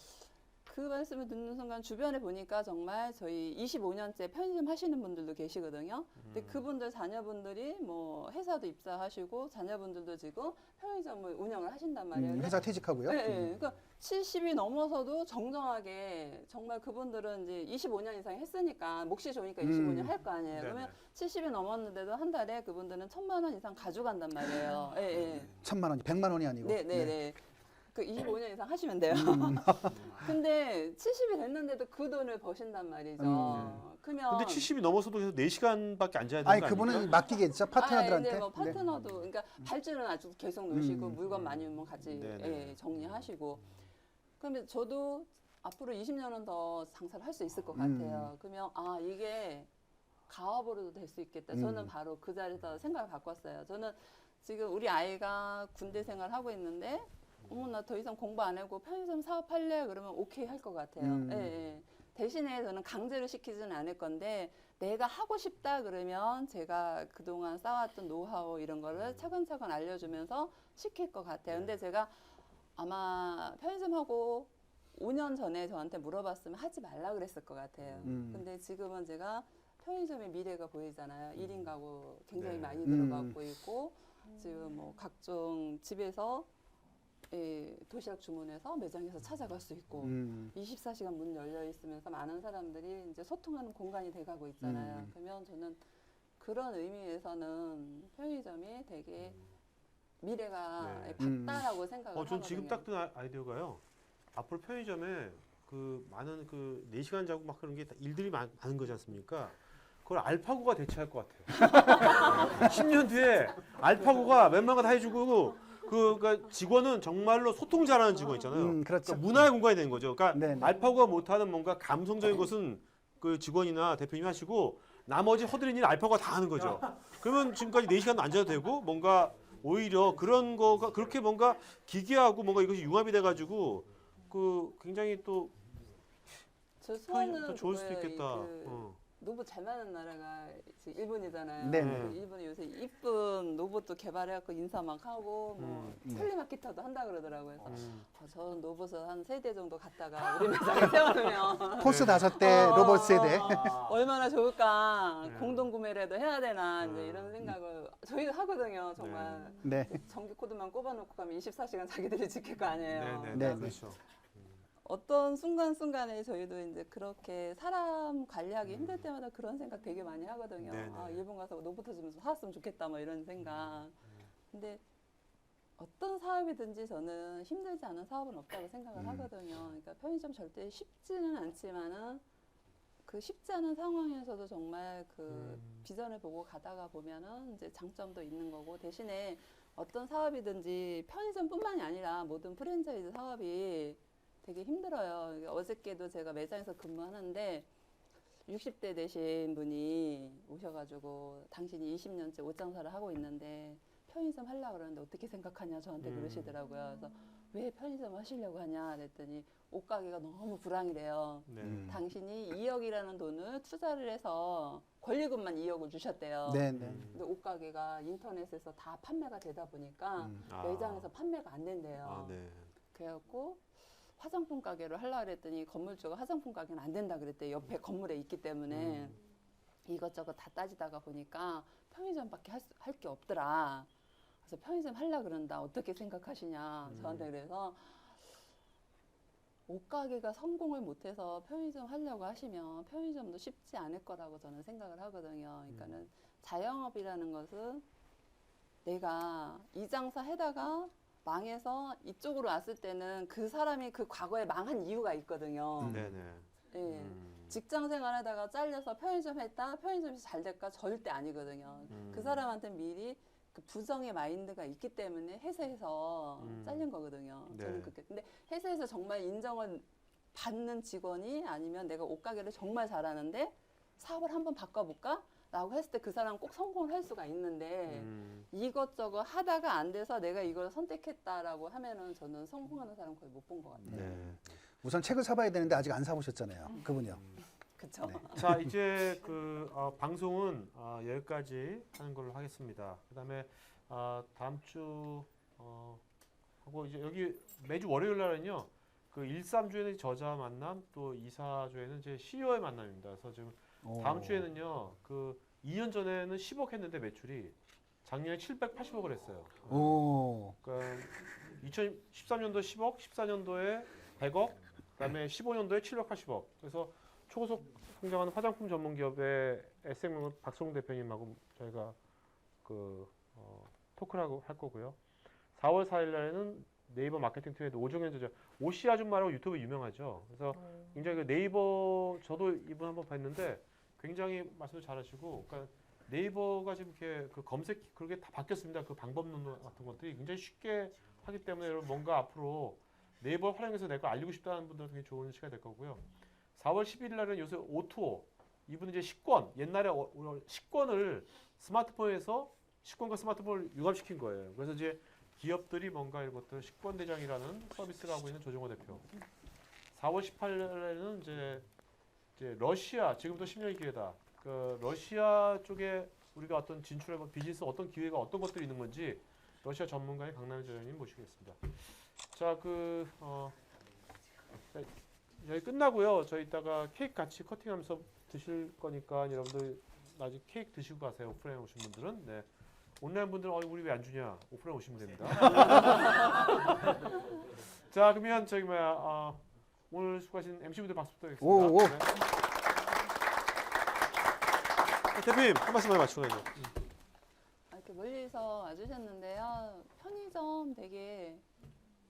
그 말씀을 듣는 순간 주변에 보니까 정말 저희 25년째 편의점 하시는 분들도 계시거든요. 근데 그분들 자녀분들이 뭐 회사도 입사하시고 자녀분들도 지금 편의점을 운영을 하신단 말이에요. 근데 회사 퇴직하고요. 네, 네. 그러니까 70이 넘어서도 정정하게 정말 그분들은 이제 25년 이상 했으니까 몫이 좋으니까 25년 할 거 아니에요. 네네. 그러면 70이 넘었는데도 한 달에 그분들은 1,000만 원 이상 가져간단 말이에요. 예, 예. 1,000만 원이 100만 원이 아니고. 네, 네, 네. 그 25년 이상 하시면 돼요. 근데 70이 됐는데도 그 돈을 버신단 말이죠. 그러면 근데 70이 넘어서도 계속 4시간밖에 앉아야 되는 아니 거 그분은 아닙니까? 맡기겠죠 파트너들한테. 근데 뭐 네. 파트너도 그러니까 발주는 아주 계속 놓으시고 물건 많이 오면 같이 네네. 예, 정리하시고. 그러면 저도 앞으로 20년은 더 장사를 할 수 있을 것 같아요. 그러면 아 이게 가업으로도 될 수 있겠다. 저는 바로 그 자리에서 생각을 바꿨어요. 저는 지금 우리 아이가 군대 생활하고 있는데 어머 나 더 이상 공부 안 하고 편의점 사업할래? 그러면 오케이 할 것 같아요. 예, 예. 대신에 저는 강제로 시키지는 않을 건데 내가 하고 싶다 그러면 제가 그동안 쌓아왔던 노하우 이런 거를 차근차근 알려주면서 시킬 것 같아요. 근데 제가 아마 편의점하고 5년 전에 저한테 물어봤으면 하지 말라 그랬을 것 같아요. 근데 지금은 제가 편의점의 미래가 보이잖아요. 1인 가구 굉장히 네. 많이 들어가고 있고 지금 뭐 각종 집에서 예, 도시락 주문해서 매장에서 찾아갈 수 있고 24시간 문 열려 있으면서 많은 사람들이 이제 소통하는 공간이 돼가고 있잖아요. 그러면 저는 그런 의미에서는 편의점이 되게 미래가 네. 밝다라고 생각을 전 하거든요. 지금 딱 든 아이디어가요. 앞으로 편의점에 그 많은 그 4시간 자고 막 그런 게 다 일들이 많은 거지 않습니까? 그걸 알파고가 대체할 것 같아요. 10년 뒤에 알파고가 웬만한 거 다 해주고 그러니까 직원은 정말로 소통 잘하는 직원 있잖아요. 그렇죠. 그러니까 문화의 공간이 되는 거죠. 그러니까 네네. 알파고가 못하는 뭔가 감성적인 것은 그 직원이나 대표님이 하시고 나머지 허드렛 일 알파고가 다 하는 거죠. 그러면 지금까지 4시간도 앉아도 되고 뭔가 오히려 그런 거가 그렇게 뭔가 기괴하고 뭔가 이것이 융합이 돼가지고 그 굉장히 또 저 소원은 더 좋을 수도 그거예요. 있겠다. 노브 잘 맞는 나라가 지금 일본이잖아요. 네. 그 일본이 요새 이쁜 로봇도 개발해갖고 인사 막 하고 뭐 텔레마케터도 한다 그러더라고요. 그래서 저는 로봇을 한 3대 정도 갖다가 우리 매장에 세워놓으면 포스 5대 로봇 세대. 얼마나 좋을까. 네. 공동 구매라도 해야 되나 이제 이런 생각을 저희도 하거든요. 정말 네. 전기 코드만 꼽아놓고 가면 24시간 자기들이 지킬 거 아니에요. 네네 네. 그렇죠. 어떤 순간순간에 저희도 이제 그렇게 사람 관리하기 힘들 때마다 그런 생각 되게 많이 하거든요. 네네. 아, 일본 가서 로봇 좀 사왔으면 좋겠다, 뭐 이런 생각. 근데 어떤 사업이든지 저는 힘들지 않은 사업은 없다고 생각을 하거든요. 그러니까 편의점 절대 쉽지는 않지만은 그 쉽지 않은 상황에서도 정말 그 비전을 보고 가다가 보면은 이제 장점도 있는 거고 대신에 어떤 사업이든지 편의점뿐만이 아니라 모든 프랜차이즈 사업이 되게 힘들어요. 어저께도 제가 매장에서 근무하는데 60대 되신 분이 오셔가지고 당신이 20년째 옷장사를 하고 있는데 편의점 하려고 그러는데 어떻게 생각하냐 저한테 그러시더라고요. 그래서 왜 편의점 하시려고 하냐 그랬더니 옷가게가 너무 불황이래요. 네. 당신이 2억이라는 돈을 투자를 해서 권리금만 2억을 주셨대요. 네, 네. 근데 옷가게가 인터넷에서 다 판매가 되다 보니까 아. 매장에서 판매가 안 된대요. 아, 네. 그래갖고 화장품 가게를 하려고 그랬더니 건물주가 화장품 가게는 안 된다 그랬대. 옆에 건물에 있기 때문에 이것저것 다 따지다가 보니까 편의점밖에 할 게 없더라. 그래서 편의점 하려고 그런다. 어떻게 생각하시냐. 저한테 그래서 옷가게가 성공을 못해서 편의점 하려고 하시면 편의점도 쉽지 않을 거라고 저는 생각을 하거든요. 그러니까는 자영업이라는 것은 내가 이 장사 해다가 망해서 이쪽으로 왔을 때는 그 사람이 그 과거에 망한 이유가 있거든요. 네네. 예. 직장 생활하다가 잘려서 편의점 했다, 편의점이 잘 될까? 절대 아니거든요. 그 사람한테 미리 그 부정의 마인드가 있기 때문에 회사에서 잘린 거거든요. 네. 저는 그렇게. 근데 회사에서 정말 인정을 받는 직원이 아니면 내가 옷가게를 정말 잘하는데 사업을 한번 바꿔볼까? 라고 했을 때 그 사람은 꼭 성공을 할 수가 있는데 이것저것 하다가 안 돼서 내가 이걸 선택했다라고 하면은 저는 성공하는 사람 거의 못 본 것 같아요. 네. 우선 책을 사봐야 되는데 아직 안 사보셨잖아요. 그분이요. 그쵸? 네. 자, 이제 그 방송은 여기까지 하는 걸로 하겠습니다. 그다음에 다음 주 하고 이제 여기 매주 월요일 날은요. 그 1, 3주에는 저자 만남, 또 2, 4주에는 이제 CEO의 만남입니다. 그래서 지금 다음 주에는요. 그 2년 전에는 10억 했는데 매출이 작년에 780억을 했어요. 오. 그러니까 2013년도 10억, 14년도에 100억, 그다음에 15년도에 780억. 그래서 초고속 성장하는 화장품 전문 기업의 SM의 박성웅 대표님하고 저희가 그 토크를 할 거고요. 4월 4일 날에는 네이버 마케팅 트렌드 오정현 저자 오씨 아줌마라고 유튜브 유명하죠. 그래서 굉장히 그 네이버 저도 이분 한번 봤는데 굉장히 말씀도 잘하시고, 그러니까 네이버가 지금 이렇게 그 검색 그렇게 다 바뀌었습니다. 그 방법론 같은 것들이 굉장히 쉽게 하기 때문에 여러분 뭔가 앞으로 네이버 활용해서 내가 알리고 싶다는 분들은 굉장히 좋은 시간이 될 거고요. 4월 11일 날은 요새 오투오 이분은 이제 식권 옛날에 식권을 스마트폰에서 식권과 스마트폰을 융합시킨 거예요. 그래서 이제 기업들이 뭔가 이런 것들 식권 대장이라는 서비스를 하고 있는 조정호 대표. 4월 18일 날에는 이제 러시아 지금부터 10년의 기회다. 그 러시아 쪽에 우리가 어떤 진출해 비즈니스 어떤 기회가 어떤 것들이 있는 건지 러시아 전문가의 강남희 저장님 모시겠습니다. 자, 여기 끝나고요. 저희 이따가 케이크 같이 커팅하면서 드실 거니까 여러분들 나중에 케이크 드시고 가세요. 오프라인 오신 분들은. 네. 온라인 분들은 우리 왜 안 주냐? 오프라인 오시면 됩니다. 자, 그러면 저기 오늘 수고하신 MC분들 박수 부탁드리겠습니다. 오. 네. 대표님 한 말씀만 맞추고 가죠. 이렇게 멀리서 와주셨는데요. 편의점 되게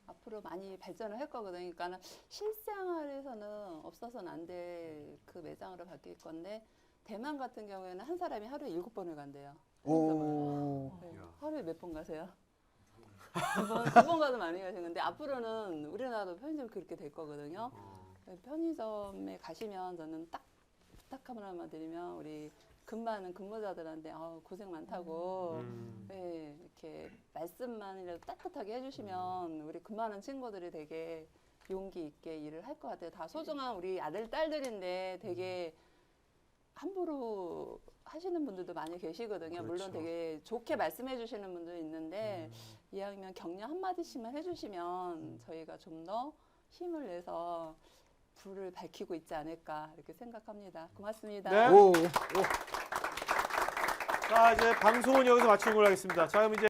앞으로 많이 발전을 할 거거든요. 그러니까 실생활에서는 없어서는 안 될 그 매장으로 바뀔 건데 대만 같은 경우에는 한 사람이 하루에 7번을 간대요. 오. 네. 하루에 몇 번 가세요? 두 번 가도 많이 가시는데 앞으로는 우리나라도 편의점이 그렇게 될 거거든요. 편의점에 가시면 저는 딱 부탁 하나만 드리면 우리 근무하는 근무자들한테 고생 많다고 네, 이렇게 말씀만이라도 따뜻하게 해주시면 우리 근무하는 친구들이 되게 용기 있게 일을 할 것 같아요. 다 소중한 우리 아들, 딸들인데 되게 함부로 하시는 분들도 많이 계시거든요. 그렇죠. 물론 되게 좋게 말씀해 주시는 분도 있는데 이왕이면 격려 한마디씩만 해주시면 저희가 좀 더 힘을 내서 불을 밝히고 있지 않을까 이렇게 생각합니다. 고맙습니다. 네. 오. 자, 이제 방송은 여기서 마치는 걸로 하겠습니다. 자, 그럼 이제